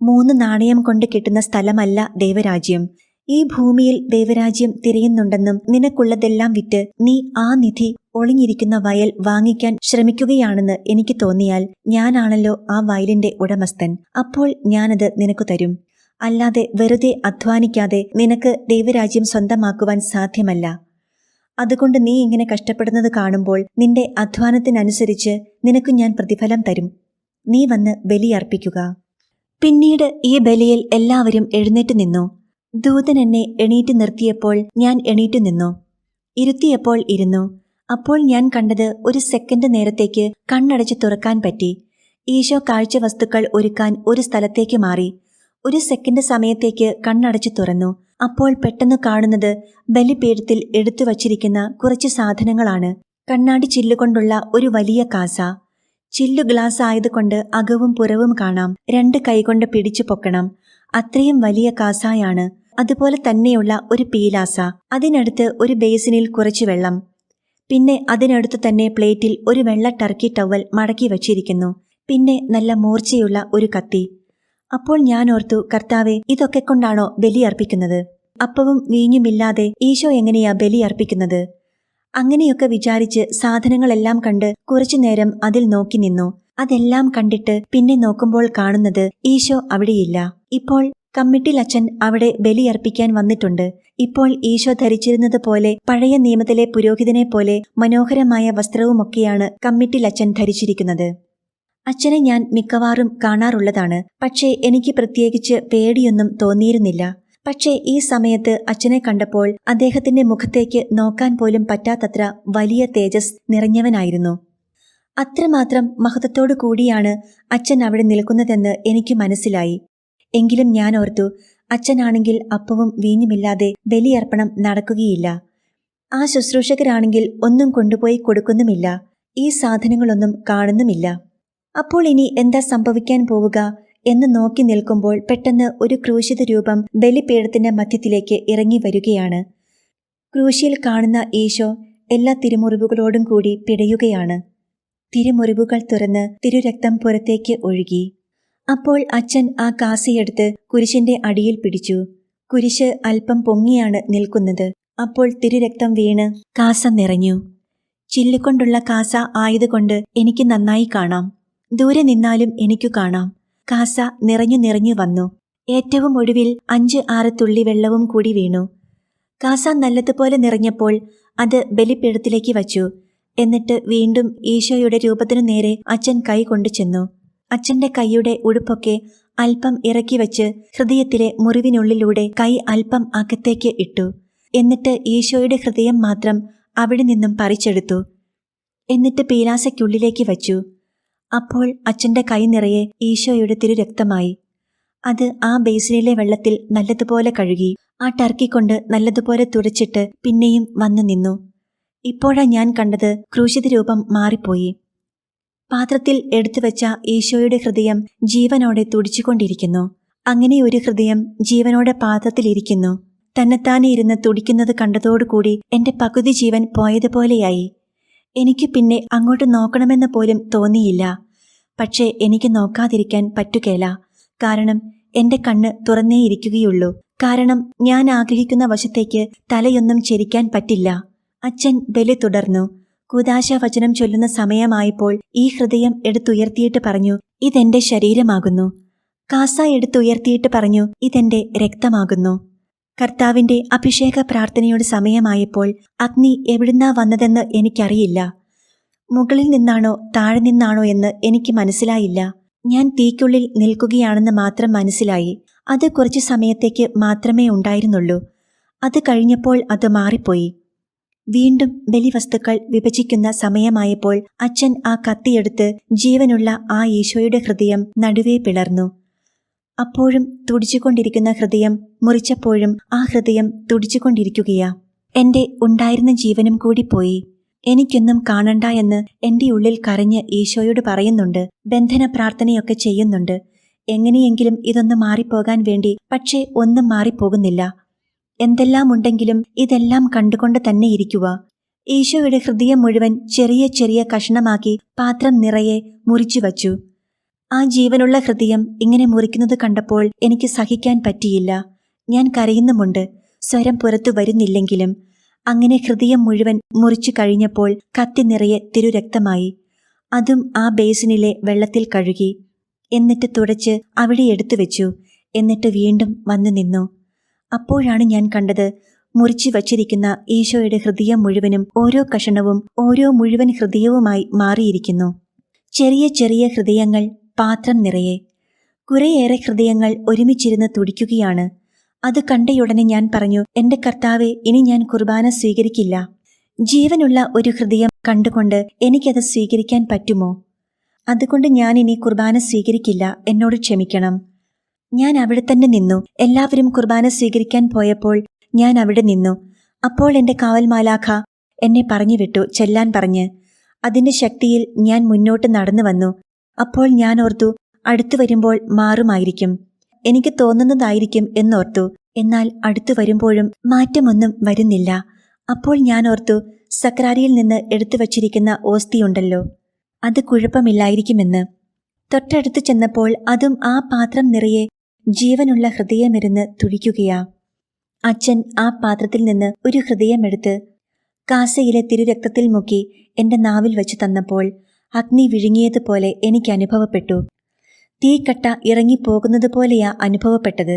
3 നാണയം കൊണ്ട് കിട്ടുന്ന സ്ഥലമല്ല ദൈവരാജ്യം. ഈ ഭൂമിയിൽ ദൈവരാജ്യം തിരയുന്നുണ്ടെന്നും നിനക്കുള്ളതെല്ലാം വിറ്റ് നീ ആ നിധി ഒളിഞ്ഞിരിക്കുന്ന വയൽ വാങ്ങിക്കാൻ ശ്രമിക്കുകയാണെന്ന് എനിക്ക് തോന്നിയാൽ ഞാനാണല്ലോ ആ വയലിന്റെ ഉടമസ്ഥൻ. അപ്പോൾ ഞാനത് നിനക്കു തരും. അല്ലാതെ വെറുതെ അധ്വാനിക്കാതെ നിനക്ക് ദൈവരാജ്യം സ്വന്തമാക്കുവാൻ സാധ്യമല്ല. അതുകൊണ്ട് നീ ഇങ്ങനെ കഷ്ടപ്പെടുന്നത് കാണുമ്പോൾ നിന്റെ അധ്വാനത്തിനനുസരിച്ച് നിനക്ക് ഞാൻ പ്രതിഫലം തരും. നീ വന്ന് ബലിയർപ്പിക്കുക. പിന്നീട് ഈ ബലിയിൽ എല്ലാവരും എഴുന്നേറ്റ് നിന്നു. ദൂതൻ എന്നെ എണീറ്റ് നിർത്തിയപ്പോൾ ഞാൻ എണീറ്റു നിന്നു. ഇരുത്തിയപ്പോൾ ഇരുന്നു. അപ്പോൾ ഞാൻ കണ്ടത് ഒരു സെക്കൻഡ് നേരത്തേക്ക് കണ്ണടച്ച് തുറക്കാൻ പറ്റി. ഈശോ കാഴ്ച വസ്തുക്കൾ ഒരുക്കാൻ ഒരു സ്ഥലത്തേക്ക് മാറി. ഒരു സെക്കൻഡ് സമയത്തേക്ക് കണ്ണടച്ചു തുറന്നു. അപ്പോൾ പെട്ടെന്ന് കാണുന്നത് ബലിപീഠത്തിൽ എടുത്തു വച്ചിരിക്കുന്ന കുറച്ച് സാധനങ്ങളാണ്. കണ്ണാടി ചില്ലുകൊണ്ടുള്ള ഒരു വലിയ കാസ. ചില്ലു ഗ്ലാസ് ആയതുകൊണ്ട് അകവും പുറവും കാണാം. 2 കൈകൊണ്ട് പിടിച്ചു പൊക്കണം. അത്രയും വലിയ കാസായാണ്. അതുപോലെ തന്നെയുള്ള ഒരു പീലാസ. അതിനടുത്ത് ഒരു ബേസിനിൽ കുറച്ച് വെള്ളം. പിന്നെ അതിനടുത്ത് തന്നെ പ്ലേറ്റിൽ ഒരു വെള്ള ടർക്കി ടവൽ മടക്കി വച്ചിരിക്കുന്നു. പിന്നെ നല്ല മൂർച്ചയുള്ള ഒരു കത്തി. അപ്പോൾ ഞാൻ ഓർത്തു, കർത്താവെ, ഇതൊക്കെ കൊണ്ടാണോ ബലിയർപ്പിക്കുന്നത്? അപ്പവും വീഞ്ഞുമില്ലാതെ ഈശോ എങ്ങനെയാ ബലിയർപ്പിക്കുന്നത്? അങ്ങനെയൊക്കെ വിചാരിച്ച് സാധനങ്ങളെല്ലാം കണ്ട് കുറച്ചുനേരം അതിൽ നോക്കി നിന്നു. അതെല്ലാം കണ്ടിട്ട് പിന്നെ നോക്കുമ്പോൾ കാണുന്നത് ഈശോ അവിടെയില്ല. ഇപ്പോൾ കമ്മിറ്റിലച്ചൻ അവിടെ ബലിയർപ്പിക്കാൻ വന്നിട്ടുണ്ട്. ഇപ്പോൾ ഈശോ ധരിച്ചിരുന്നത് പോലെ പഴയ നിയമത്തിലെ പുരോഹിതനെ പോലെ മനോഹരമായ വസ്ത്രവുമൊക്കെയാണ് കമ്മിറ്റിലച്ചൻ ധരിച്ചിരിക്കുന്നത്. അച്ഛനെ ഞാൻ മിക്കവാറും കാണാറുള്ളതാണ്. പക്ഷേ എനിക്ക് പ്രത്യേകിച്ച് പേടിയൊന്നും തോന്നിയിരുന്നില്ല. പക്ഷേ ഈ സമയത്ത് അച്ഛനെ കണ്ടപ്പോൾ അദ്ദേഹത്തിന്റെ മുഖത്തേക്ക് നോക്കാൻ പോലും പറ്റാത്തത്ര വലിയ തേജസ് നിറഞ്ഞവനായിരുന്നു. അത്രമാത്രം മഹത്വത്തോടു കൂടിയാണ് അച്ഛൻ അവിടെ നിൽക്കുന്നതെന്ന് എനിക്ക് മനസ്സിലായി. എങ്കിലും ഞാൻ ഓർത്തു, അച്ഛനാണെങ്കിൽ അപ്പവും വീഞ്ഞുമില്ലാതെ ബലിയർപ്പണം നടക്കുകയില്ല. ആ ശുശ്രൂഷകരാണെങ്കിൽ ഒന്നും കൊണ്ടുപോയി കൊടുക്കുന്നുമില്ല. ഈ സാധനങ്ങളൊന്നും കാണുന്നുമില്ല. അപ്പോൾ ഇനി എന്താ സംഭവിക്കാൻ പോവുക എന്ന് നോക്കി നിൽക്കുമ്പോൾ പെട്ടെന്ന് ഒരു ക്രൂശിത രൂപം ബലിപീഠത്തിന്റെ മധ്യത്തിലേക്ക് ഇറങ്ങി വരികയാണ്. ക്രൂശിൽ കാണുന്ന ഈശോ എല്ലാ തിരുമുറിവുകളോടും കൂടി പിടയുകയാണ്. തിരുമുറിവുകൾ തുറന്ന് തിരുരക്തം പുറത്തേക്ക് ഒഴുകി. അപ്പോൾ അച്ഛൻ ആ കാസയെടുത്ത് കുരിശിന്റെ അടിയിൽ പിടിച്ചു. കുരിശ് അല്പം പൊങ്ങിയാണ് നിൽക്കുന്നത്. അപ്പോൾ തിരുരക്തം വീണ് കാസ നിറഞ്ഞു. ചില്ലുകൊണ്ടുള്ള കാസ ആയതുകൊണ്ട് എനിക്ക് നന്നായി കാണാം. ദൂരെ നിന്നാലും എനിക്കു കാണാം. കാസ നിറഞ്ഞു നിറഞ്ഞു വന്നു. ഏറ്റവും ഒടുവിൽ 5-6 തുള്ളി വെള്ളവും കൂടി വീണു. കാസ നല്ലതുപോലെ നിറഞ്ഞപ്പോൾ അത് ബലിപീഠത്തിലേക്ക് വച്ചു. എന്നിട്ട് വീണ്ടും ഈശോയുടെ രൂപത്തിനു നേരെ അച്ഛൻ കൈ കൊണ്ടു ചെന്നു. അച്ഛന്റെ കൈയുടെ ഉടുപ്പൊക്കെ അല്പം ഇറക്കി വച്ച് ഹൃദയത്തിലെ മുറിവിനുള്ളിലൂടെ കൈ അല്പം അകത്തേക്ക് ഇട്ടു. എന്നിട്ട് ഈശോയുടെ ഹൃദയം മാത്രം അവിടെ നിന്നും പറിച്ചെടുത്തു. എന്നിട്ട് പീലാസയ്ക്കുള്ളിലേക്ക് വച്ചു. അപ്പോൾ അച്ഛന്റെ കൈ നിറയെ ഈശോയുടെ തിരുരക്തമായി. അത് ആ ബേസിനിലെ വെള്ളത്തിൽ നല്ലതുപോലെ കഴുകി ആ ടർക്കി കൊണ്ട് നല്ലതുപോലെ തുടച്ചിട്ട് പിന്നെയും വന്നു നിന്നു. ഇപ്പോഴാ ഞാൻ കണ്ടത് ക്രൂശിത രൂപം മാറിപ്പോയി. പാത്രത്തിൽ എടുത്തുവെച്ച ഈശോയുടെ ഹൃദയം ജീവനോടെ തുടിച്ചുകൊണ്ടിരിക്കുന്നു. അങ്ങനെ ഒരു ഹൃദയം ജീവനോടെ പാത്രത്തിലിരിക്കുന്നു. തന്നെത്താനെ ഇരുന്ന് തുടിക്കുന്നത് കണ്ടതോടുകൂടി എന്റെ പകുതി ജീവൻ പോയതുപോലെയായി. എനിക്ക് പിന്നെ അങ്ങോട്ട് നോക്കണമെന്ന് പോലും തോന്നിയില്ല. പക്ഷേ എനിക്ക് നോക്കാതിരിക്കാൻ പറ്റുകേല. കാരണം എന്റെ കണ്ണ് തുറന്നേയിരിക്കുകയുള്ളൂ. കാരണം ഞാൻ ആഗ്രഹിക്കുന്ന വശത്തേക്ക് തലയൊന്നും ചെരിക്കാൻ പറ്റില്ല. അച്ഛൻ ബലി തുടർന്നു. കൂദാശ വചനം ചൊല്ലുന്ന സമയമായപ്പോൾ ഈ ഹൃദയം എടുത്തുയർത്തിയിട്ട് പറഞ്ഞു, ഇതെന്റെ ശരീരമാകുന്നു. കാസ എടുത്തുയർത്തിയിട്ട് പറഞ്ഞു, ഇതെന്റെ രക്തമാകുന്നു. കർത്താവിന്റെ അഭിഷേക പ്രാർത്ഥനയുടെ സമയമായപ്പോൾ അഗ്നി എവിടുന്നാ വന്നതെന്ന് എനിക്കറിയില്ല. മുകളിൽ നിന്നാണോ താഴെ നിന്നാണോ എന്ന് എനിക്ക് മനസ്സിലായില്ല. ഞാൻ തീക്കുള്ളിൽ നിൽക്കുകയാണെന്ന് മാത്രം മനസ്സിലായി. അത് കുറച്ചു സമയത്തേക്ക് മാത്രമേ ഉണ്ടായിരുന്നുള്ളൂ. അത് കഴിഞ്ഞപ്പോൾ അത് മാറിപ്പോയി. വീണ്ടും ബലിവസ്തുക്കൾ വിഭജിക്കുന്ന സമയമായപ്പോൾ അച്ഛൻ ആ കത്തിയെടുത്ത് ജീവനുള്ള ആ ഈശോയുടെ ഹൃദയം നടുവേ പിളർന്നു. അപ്പോഴും തുടിച്ചുകൊണ്ടിരിക്കുന്ന ഹൃദയം മുറിച്ചപ്പോഴും ആ ഹൃദയം തുടിച്ചുകൊണ്ടിരിക്കുകയാ. എന്റെ ഉണ്ടായിരുന്ന ജീവനും കൂടി പോയി. എനിക്കൊന്നും കാണണ്ട എന്ന് എന്റെ ഉള്ളിൽ കരഞ്ഞ് ഈശോയോട് പറയുന്നുണ്ട്. ബന്ധന പ്രാർത്ഥനയൊക്കെ ചെയ്യുന്നുണ്ട്. എങ്ങനെയെങ്കിലും ഇതൊന്ന് മാറിപ്പോകാൻ വേണ്ടി. പക്ഷേ ഒന്നും മാറിപ്പോകുന്നില്ല. എന്തെല്ലാം ഉണ്ടെങ്കിലും ഇതെല്ലാം കണ്ടുകൊണ്ട് തന്നെ ഇരിക്കുക. ഈശോയുടെ ഹൃദയം മുഴുവൻ ചെറിയ ചെറിയ കഷ്ണമാക്കി പാത്രം നിറയെ മുറിച്ചു വച്ചു. ആ ജീവനുള്ള ഹൃദയം ഇങ്ങനെ മുറിക്കുന്നത് കണ്ടപ്പോൾ എനിക്ക് സഹിക്കാൻ പറ്റിയില്ല. ഞാൻ കരയുന്നുമുണ്ട്, സ്വരം പുറത്തു വരുന്നില്ലെങ്കിലും. അങ്ങനെ ഹൃദയം മുഴുവൻ മുറിച്ചു കഴിഞ്ഞപ്പോൾ കത്തി നിറയെ തിരുരക്തമായി. അതും ആ ബേസിനിലെ വെള്ളത്തിൽ കഴുകി. എന്നിട്ട് തുടച്ച് അവിടെ എടുത്തു വെച്ചു. എന്നിട്ട് വീണ്ടും വന്നു നിന്നു. അപ്പോഴാണ് ഞാൻ കണ്ടത്, മുറിച്ചു വച്ചിരിക്കുന്ന ഈശോയുടെ ഹൃദയം മുഴുവനും ഓരോ കഷണവും ഓരോ മുഴുവൻ ഹൃദയവുമായി മാറിയിരിക്കുന്നു. ചെറിയ ചെറിയ ഹൃദയങ്ങൾ പാത്രം നിറയെ. കുറേയേറെ ഹൃദയങ്ങൾ ഒരുമിച്ചിരുന്ന് തുടിക്കുകയാണ്. അത് കണ്ടയുടനെ ഞാൻ പറഞ്ഞു, എന്റെ കർത്താവേ, ഇനി ഞാൻ കുർബാന സ്വീകരിക്കില്ല. ജീവനുള്ള ഒരു ഹൃദയം കണ്ടുകൊണ്ട് എനിക്കത് സ്വീകരിക്കാൻ പറ്റുമോ? അതുകൊണ്ട് ഞാൻ ഇനി കുർബാന സ്വീകരിക്കില്ല. എന്നോട് ക്ഷമിക്കണം. ഞാൻ അവിടെ തന്നെ നിന്നു. എല്ലാവരും കുർബാന സ്വീകരിക്കാൻ പോയപ്പോൾ ഞാൻ അവിടെ നിന്നു. അപ്പോൾ എന്റെ കാവൽ മാലാഖ എന്നെ പറഞ്ഞു വിട്ടു, ചെല്ലാൻ പറഞ്ഞ്. അതിന്റെ ശക്തിയിൽ ഞാൻ മുന്നോട്ട് നടന്നു വന്നു. അപ്പോൾ ഞാൻ ഓർത്തു, അടുത്തു വരുമ്പോൾ മാറുമായിരിക്കും, എനിക്ക് തോന്നുന്നതായിരിക്കും എന്നോർത്തു. എന്നാൽ അടുത്തു വരുമ്പോഴും മാറ്റമൊന്നും വരുന്നില്ല. അപ്പോൾ ഞാൻ ഓർത്തു, സക്രാരിയിൽ നിന്ന് എടുത്തു വച്ചിരിക്കുന്ന ഓസ്തിയുണ്ടല്ലോ, അത് കുഴപ്പമില്ലായിരിക്കുമെന്ന്. തൊട്ടടുത്ത് ചെന്നപ്പോൾ അതും ആ പാത്രം നിറയെ ജീവനുള്ള ഹൃദയമിരുന്ന് തുടിക്കുകയാ. അച്ഛൻ ആ പാത്രത്തിൽ നിന്ന് ഒരു ഹൃദയമെടുത്ത് കാസയിലെ തിരുരക്തത്തിൽ മുക്കി എന്റെ നാവിൽ വെച്ച് തന്നപ്പോൾ അഗ്നി വിഴുങ്ങിയതുപോലെ എനിക്ക് അനുഭവപ്പെട്ടു. തീക്കട്ട ഇറങ്ങിപ്പോകുന്നത് പോലെയാ അനുഭവപ്പെട്ടത്.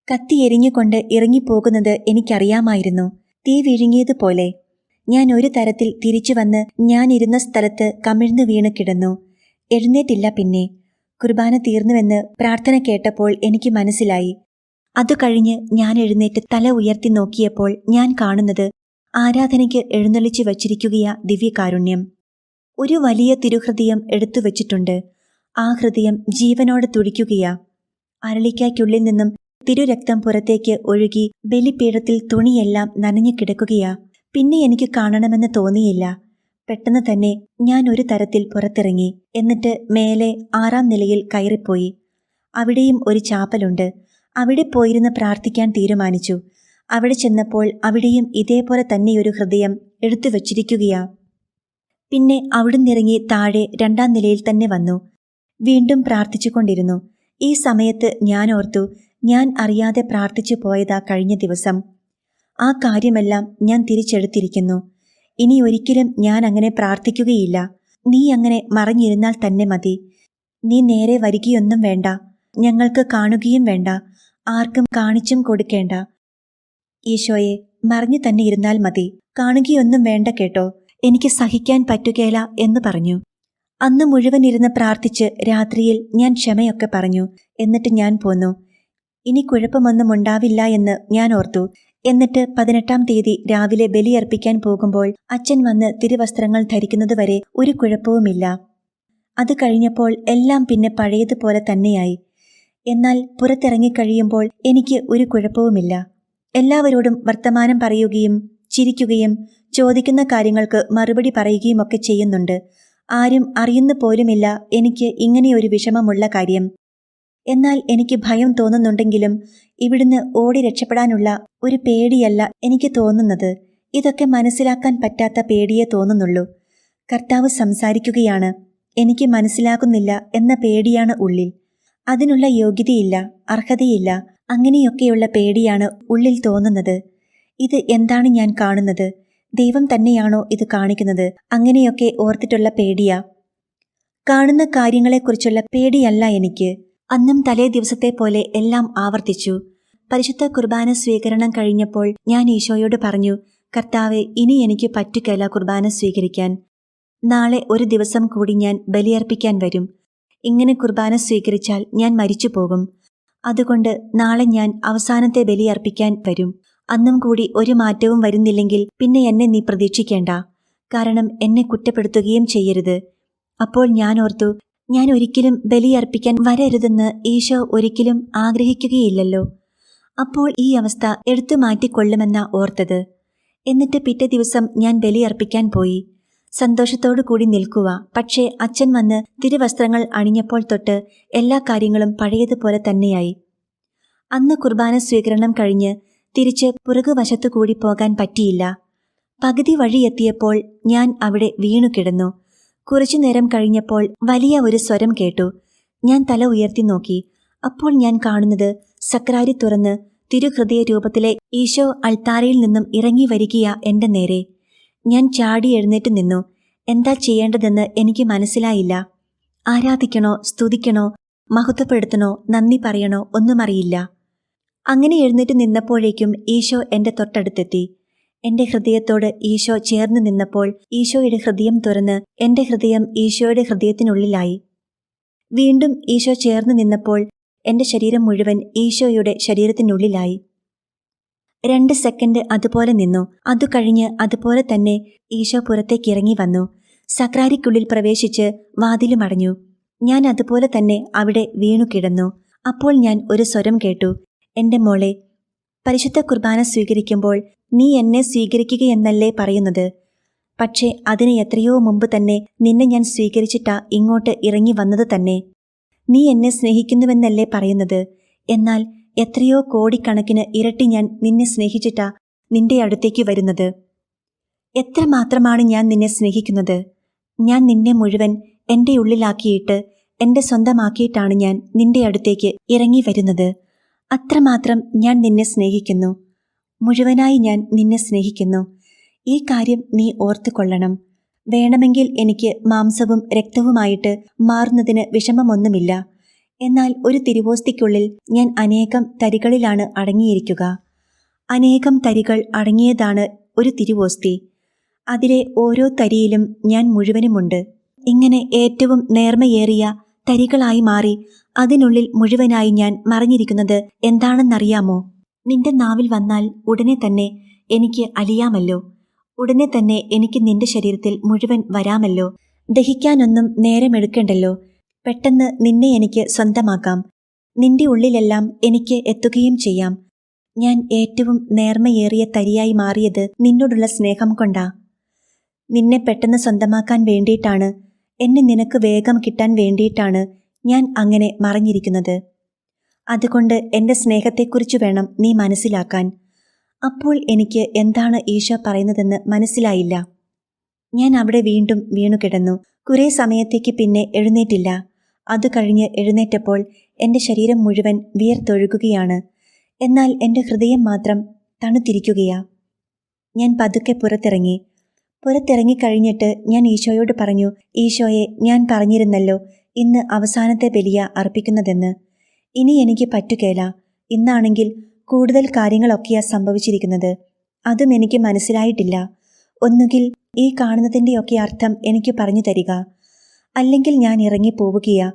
കത്തി എരിഞ്ഞുകൊണ്ട് ഇറങ്ങിപ്പോകുന്നത് എനിക്കറിയാമായിരുന്നു. തീ വിഴുങ്ങിയതുപോലെ. ഞാൻ ഒരു തരത്തിൽ തിരിച്ചു വന്ന് ഞാൻ ഇരുന്ന സ്ഥലത്ത് കമിഴ്ന്നു വീണ് കിടന്നു. എഴുന്നേറ്റില്ല. പിന്നെ കുർബാന തീർന്നുവെന്ന് പ്രാർത്ഥന കേട്ടപ്പോൾ എനിക്ക് മനസ്സിലായി. അതു കഴിഞ്ഞ് ഞാൻ എഴുന്നേറ്റ് തല ഉയർത്തി നോക്കിയപ്പോൾ ഞാൻ കാണുന്നത് ആരാധനയ്ക്ക് എഴുന്നള്ളിച്ചു വച്ചിരിക്കുകയാ ദിവ്യകാരുണ്യം. ഒരു വലിയ തിരുഹൃദയം എടുത്തു വച്ചിട്ടുണ്ട്. ആ ഹൃദയം ജീവനോടെ തുടിക്കുകയാ. അരളിക്കായ്ക്കുള്ളിൽ നിന്നും തിരുരക്തം പുറത്തേക്ക് ഒഴുകി ബലിപീഠത്തിൽ തുണിയെല്ലാം നനഞ്ഞു കിടക്കുകയാ. പിന്നെ എനിക്ക് കാണണമെന്ന് തോന്നിയില്ല. പെട്ടെന്ന് തന്നെ ഞാൻ ഒരു തരത്തിൽ പുറത്തിറങ്ങി. എന്നിട്ട് മേലെ 6-ാം നിലയിൽ കയറിപ്പോയി. അവിടെയും ഒരു ചാപ്പലുണ്ട്. അവിടെ പോയിരുന്ന് പ്രാർത്ഥിക്കാൻ തീരുമാനിച്ചു. അവിടെ ചെന്നപ്പോൾ അവിടെയും ഇതേപോലെ തന്നെയൊരു ഹൃദയം എടുത്തു വച്ചിരിക്കുകയാ. പിന്നെ അവിടുന്നിറങ്ങി താഴെ 2-ാം നിലയിൽ തന്നെ വന്നു. വീണ്ടും പ്രാർത്ഥിച്ചുകൊണ്ടിരുന്നു. ഈ സമയത്ത് ഞാൻ ഓർത്തു, ഞാൻ അറിയാതെ പ്രാർത്ഥിച്ചു പോയതാ കഴിഞ്ഞ ദിവസം. ആ കാര്യമെല്ലാം ഞാൻ തിരിച്ചെടുത്തിരിക്കുന്നു. ഇനി ഒരിക്കലും ഞാൻ അങ്ങനെ പ്രാർത്ഥിക്കുകയില്ല. നീ അങ്ങനെ മറഞ്ഞിരുന്നാൽ തന്നെ മതി. നീ നേരെ വരികയൊന്നും വേണ്ട. ഞങ്ങൾക്ക് കാണുകയും വേണ്ട. ആർക്കും കാണിച്ചും കൊടുക്കേണ്ട. ഈശോയെ, മറിഞ്ഞു തന്നെ ഇരുന്നാൽ മതി, കാണുകയൊന്നും വേണ്ട കേട്ടോ, എനിക്ക് സഹിക്കാൻ പറ്റുകേല എന്ന് പറഞ്ഞു. അന്ന് മുഴുവൻ ഇരുന്ന് പ്രാർത്ഥിച്ച് രാത്രിയിൽ ഞാൻ ക്ഷമയൊക്കെ പറഞ്ഞു. എന്നിട്ട് ഞാൻ പോന്നു. ഇനി കുഴപ്പമൊന്നും ഉണ്ടാവില്ല എന്ന് ഞാൻ ഓർത്തു. എന്നിട്ട് 18-ാം തീയതി രാവിലെ ബലിയർപ്പിക്കാൻ പോകുമ്പോൾ അച്ഛൻ വന്ന് തിരുവസ്ത്രങ്ങൾ ധരിക്കുന്നതുവരെ ഒരു കുഴപ്പവുമില്ല. അത് കഴിഞ്ഞപ്പോൾ എല്ലാം പിന്നെ പഴയതുപോലെ തന്നെയായി. എന്നാൽ പുറത്തിറങ്ങിക്കഴിയുമ്പോൾ എനിക്ക് ഒരു കുഴപ്പവുമില്ല. എല്ലാവരോടും വർത്തമാനം പറയുകയും ചിരിക്കുകയും ചോദിക്കുന്ന കാര്യങ്ങൾക്ക് മറുപടി പറയുകയുമൊക്കെ ചെയ്യുന്നുണ്ട്. ആരും അറിയുന്നു പോലുമില്ല എനിക്ക് ഇങ്ങനെയൊരു വിഷമമുള്ള കാര്യം. എന്നാൽ എനിക്ക് ഭയം തോന്നുന്നുണ്ടെങ്കിലും ഇവിടുന്ന് ഓടി രക്ഷപ്പെടാനുള്ള ഒരു പേടിയല്ല എനിക്ക് തോന്നുന്നത്. ഇതൊക്കെ മനസ്സിലാക്കാൻ പറ്റാത്ത പേടിയേ തോന്നുന്നുള്ളൂ. കർത്താവ് സംസാരിക്കുകയാണ്, എനിക്ക് മനസ്സിലാകുന്നില്ല എന്ന പേടിയാണ് ഉള്ളിൽ. അതിനുള്ള യോഗ്യതയില്ല, അർഹതയില്ല, അങ്ങനെയൊക്കെയുള്ള പേടിയാണ് ഉള്ളിൽ തോന്നുന്നത്. ഇത് എന്താണ് ഞാൻ കാണുന്നത്? ദൈവം തന്നെയാണോ ഇത് കാണിക്കുന്നത്? അങ്ങനെയൊക്കെ ഓർത്തിട്ടുള്ള പേടിയാ. കാണുന്ന കാര്യങ്ങളെക്കുറിച്ചുള്ള പേടിയല്ല എനിക്ക്. അന്നും തലേ ദിവസത്തെ പോലെ എല്ലാം ആവർത്തിച്ചു. പരിശുദ്ധ കുർബാന സ്വീകരണം കഴിഞ്ഞപ്പോൾ ഞാൻ ഈശോയോട് പറഞ്ഞു, കർത്താവെ, ഇനി എനിക്ക് പറ്റുകയില്ല കുർബാന സ്വീകരിക്കാൻ. നാളെ ഒരു ദിവസം കൂടി ഞാൻ ബലിയർപ്പിക്കാൻ വരും. ഇങ്ങനെ കുർബാന സ്വീകരിച്ചാൽ ഞാൻ മരിച്ചു പോകും. അതുകൊണ്ട് നാളെ ഞാൻ അവസാനത്തെ ബലിയർപ്പിക്കാൻ വരും. അന്നും കൂടി ഒരു മാറ്റവും വരുന്നില്ലെങ്കിൽ പിന്നെ എന്നെ നീ പ്രതീക്ഷിക്കേണ്ട. കാരണം എന്നെ കുറ്റപ്പെടുത്തുകയും ചെയ്യരുത്. അപ്പോൾ ഞാൻ ഓർത്തു, ഞാൻ ഒരിക്കലും ബലിയർപ്പിക്കാൻ വരരുതെന്ന് ഈശോ ഒരിക്കലും ആഗ്രഹിക്കുകയില്ലല്ലോ. അപ്പോൾ ഈ അവസ്ഥ എടുത്തു മാറ്റിക്കൊള്ളുമെന്ന ഓർത്തത്. എന്നിട്ട് പിറ്റേ ദിവസം ഞാൻ ബലിയർപ്പിക്കാൻ പോയി. സന്തോഷത്തോടു കൂടി നിൽക്കുക. പക്ഷേ അച്ഛൻ വന്ന് തിരുവസ്ത്രങ്ങൾ അണിഞ്ഞപ്പോൾ തൊട്ട് എല്ലാ കാര്യങ്ങളും പഴയതുപോലെ തന്നെയായി. അന്ന് കുർബാന സ്വീകരണം കഴിഞ്ഞ് തിരിച്ച് പുറകുവശത്തു കൂടി പോകാൻ പറ്റിയില്ല. പകുതി വഴിയെത്തിയപ്പോൾ ഞാൻ അവിടെ വീണു കിടന്നു. കുറച്ചു നേരം കഴിഞ്ഞപ്പോൾ വലിയ ഒരു സ്വരം കേട്ടു. ഞാൻ തല ഉയർത്തി നോക്കി. അപ്പോൾ ഞാൻ കാണുന്നത് സക്രാരി തുറന്ന് തിരുഹൃദയ രൂപത്തിലെ ഈശോ അൾത്താരയിൽ നിന്നും ഇറങ്ങി വരികയാ എന്റെ നേരെ. ഞാൻ ചാടി എഴുന്നേറ്റ് നിന്നു. എന്താ ചെയ്യേണ്ടതെന്ന് എനിക്ക് മനസ്സിലായില്ല. ആരാധിക്കണോ, സ്തുതിക്കണോ, മഹത്വപ്പെടുത്തണോ, നന്ദി പറയണോ ഒന്നും അറിയില്ല. അങ്ങനെ എഴുന്നേറ്റ് നിന്നപ്പോഴേക്കും ഈശോ എന്റെ തൊട്ടടുത്തെത്തി. എന്റെ ഹൃദയത്തോട് ഈശോ ചേർന്ന് നിന്നപ്പോൾ ഈശോയുടെ ഹൃദയം തുറന്ന് എന്റെ ഹൃദയം ഈശോയുടെ ഹൃദയത്തിനുള്ളിലായി. വീണ്ടും ഈശോ ചേർന്ന് നിന്നപ്പോൾ എന്റെ ശരീരം മുഴുവൻ ഈശോയുടെ ശരീരത്തിനുള്ളിലായി. 2 സെക്കൻഡ് അതുപോലെ നിന്നു. അതു കഴിഞ്ഞ് അതുപോലെ തന്നെ ഈശോ പുറത്തേക്കിറങ്ങി വന്നു. സക്രാരിക്കുള്ളിൽ പ്രവേശിച്ച് വാതിലുമടഞ്ഞു. ഞാൻ അതുപോലെ തന്നെ അവിടെ വീണു കിടന്നു. അപ്പോൾ ഞാൻ ഒരു സ്വരം കേട്ടു, എന്റെ മോളെ, പരിശുദ്ധ കുർബാന സ്വീകരിക്കുമ്പോൾ നീ എന്നെ സ്വീകരിക്കുകയെന്നല്ലേ പറയുന്നത്? പക്ഷേ അതിന് എത്രയോ മുമ്പ് തന്നെ നിന്നെ ഞാൻ സ്വീകരിച്ചിട്ടാ ഇങ്ങോട്ട് ഇറങ്ങി വന്നത് തന്നെ. നീ എന്നെ സ്നേഹിക്കുന്നുവെന്നല്ലേ പറയുന്നത്? എന്നാൽ എത്രയോ കോടിക്കണക്കിന് ഇരട്ടി ഞാൻ നിന്നെ സ്നേഹിച്ചിട്ടാ നിന്റെ അടുത്തേക്ക് വരുന്നത്. എത്രമാത്രമാണ് ഞാൻ നിന്നെ സ്നേഹിക്കുന്നത്! ഞാൻ നിന്നെ മുഴുവൻ എന്റെ ഉള്ളിലാക്കിയിട്ട് എന്റെ സ്വന്തമാക്കിയിട്ടാണ് ഞാൻ നിന്റെ അടുത്തേക്ക് ഇറങ്ങി വരുന്നത്. അത്രമാത്രം ഞാൻ നിന്നെ സ്നേഹിക്കുന്നു. മുഴുവനായി ഞാൻ നിന്നെ സ്നേഹിക്കുന്നു. ഈ കാര്യം നീ ഓർത്തുകൊള്ളണം. വേണമെങ്കിൽ എനിക്ക് മാംസവും രക്തവുമായിട്ട് മാറുന്നതിന് വിഷമമൊന്നുമില്ല. എന്നാൽ ഒരു തിരുവോസ്തിക്കുള്ളിൽ ഞാൻ അനേകം തരികളിലാണ് അടങ്ങിയിരിക്കുക. അനേകം തരികൾ അടങ്ങിയതാണ് ഒരു തിരുവോസ്തി. അതിലെ ഓരോ തരിയിലും ഞാൻ മുഴുവനുമുണ്ട്. ഇങ്ങനെ ഏറ്റവും നേർമയേറിയ തരികളായി മാറി അതിനുള്ളിൽ മുഴുവനായി ഞാൻ മറിഞ്ഞിരിക്കുന്നത് എന്താണെന്നറിയാമോ? നിന്റെ നാവിൽ വന്നാൽ ഉടനെ തന്നെ എനിക്ക് അലിയാമല്ലോ. ഉടനെ തന്നെ എനിക്ക് നിന്റെ ശരീരത്തിൽ മുഴുവൻ വരാമല്ലോ. ദഹിക്കാനൊന്നും നേരമെടുക്കണ്ടല്ലോ. പെട്ടെന്ന് നിന്നെ എനിക്ക് സ്വന്തമാക്കാം. നിന്റെ ഉള്ളിലെല്ലാം എനിക്ക് എത്തുകയും ചെയ്യാം. ഞാൻ ഏറ്റവും നേർമയേറിയ തരിയായി മാറിയത് നിന്നോടുള്ള സ്നേഹം കൊണ്ടാ. നിന്നെ പെട്ടെന്ന് സ്വന്തമാക്കാൻ വേണ്ടിയിട്ടാണ്, എന്നെ നിനക്ക് വേഗം കിട്ടാൻ വേണ്ടിയിട്ടാണ് ഞാൻ അങ്ങനെ മറഞ്ഞിരിക്കുന്നത്. അതുകൊണ്ട് എന്റെ സ്നേഹത്തെക്കുറിച്ച് വേണം നീ മനസ്സിലാക്കാൻ. അപ്പോൾ എനിക്ക് എന്താണ് ഈശോ പറയുന്നതെന്ന് മനസ്സിലായില്ല. ഞാൻ അവിടെ വീണ്ടും വീണു കിടന്നു. കുറേ സമയത്തേക്ക് പിന്നെ എഴുന്നേറ്റില്ല. അത് കഴിഞ്ഞ് എഴുന്നേറ്റപ്പോൾ എന്റെ ശരീരം മുഴുവൻ വിയർത്തൊഴുകുകയാണ്. എന്നാൽ എന്റെ ഹൃദയം മാത്രം തണുത്തിരിക്കുകയാ. ഞാൻ പതുക്കെ പുറത്തിറങ്ങിക്കഴിഞ്ഞിട്ട് ഞാൻ ഈശോയോട് പറഞ്ഞു, ഈശോയെ, ഞാൻ പറഞ്ഞിരുന്നല്ലോ ഇന്ന് അവസാനത്തെ ബലിയ അർപ്പിക്കുന്നതെന്ന്. ഇനി എനിക്ക് പറ്റുകേല. ഇന്നാണെങ്കിൽ കൂടുതൽ കാര്യങ്ങളൊക്കെയാ സംഭവിച്ചിരിക്കുന്നത്. അതും എനിക്ക് മനസ്സിലായിട്ടില്ല. ഒന്നുകിൽ ഈ കാണുന്നതിൻ്റെയൊക്കെ അർത്ഥം എനിക്ക് പറഞ്ഞു തരിക, അല്ലെങ്കിൽ ഞാൻ ഇറങ്ങിപ്പോവുകയാ.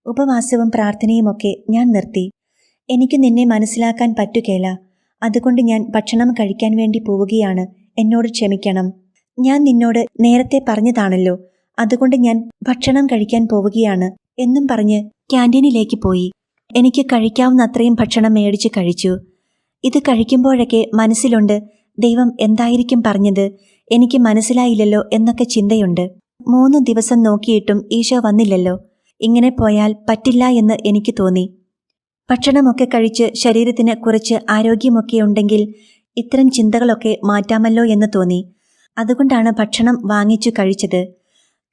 ഉപവാസവും പ്രാർത്ഥനയുമൊക്കെ ഞാൻ നിർത്തി. എനിക്ക് നിന്നെ മനസ്സിലാക്കാൻ പറ്റുകേല. അതുകൊണ്ട് ഞാൻ ഭക്ഷണം കഴിക്കാൻ വേണ്ടി പോവുകയാണ്. എന്നോട് ക്ഷമിക്കണം. ഞാൻ നിന്നോട് നേരത്തെ പറഞ്ഞതാണല്ലോ. അതുകൊണ്ട് ഞാൻ ഭക്ഷണം കഴിക്കാൻ പോവുകയാണ് എന്നും പറഞ്ഞ് ക്യാൻറ്റീനിലേക്ക് പോയി. എനിക്ക് കഴിക്കാവുന്ന അത്രയും ഭക്ഷണം മേടിച്ച് കഴിച്ചു. ഇത് കഴിക്കുമ്പോഴൊക്കെ മനസ്സിലുണ്ട്, ദൈവം എന്തായിരിക്കും പറഞ്ഞത്, എനിക്ക് മനസ്സിലായില്ലല്ലോ എന്നൊക്കെ ചിന്തയുണ്ട്. 3 ദിവസം നോക്കിയിട്ടും ഈശോ വന്നില്ലല്ലോ. ഇങ്ങനെ പോയാൽ പറ്റില്ല എന്ന് എനിക്ക് തോന്നി. ഭക്ഷണമൊക്കെ കഴിച്ച് ശരീരത്തിന് കുറച്ച് ആരോഗ്യമൊക്കെ ഉണ്ടെങ്കിൽ ഇത്തരം ചിന്തകളൊക്കെ മാറ്റാമല്ലോ എന്ന് തോന്നി. അതുകൊണ്ടാണ് ഭക്ഷണം വാങ്ങിച്ചു കഴിച്ചത്.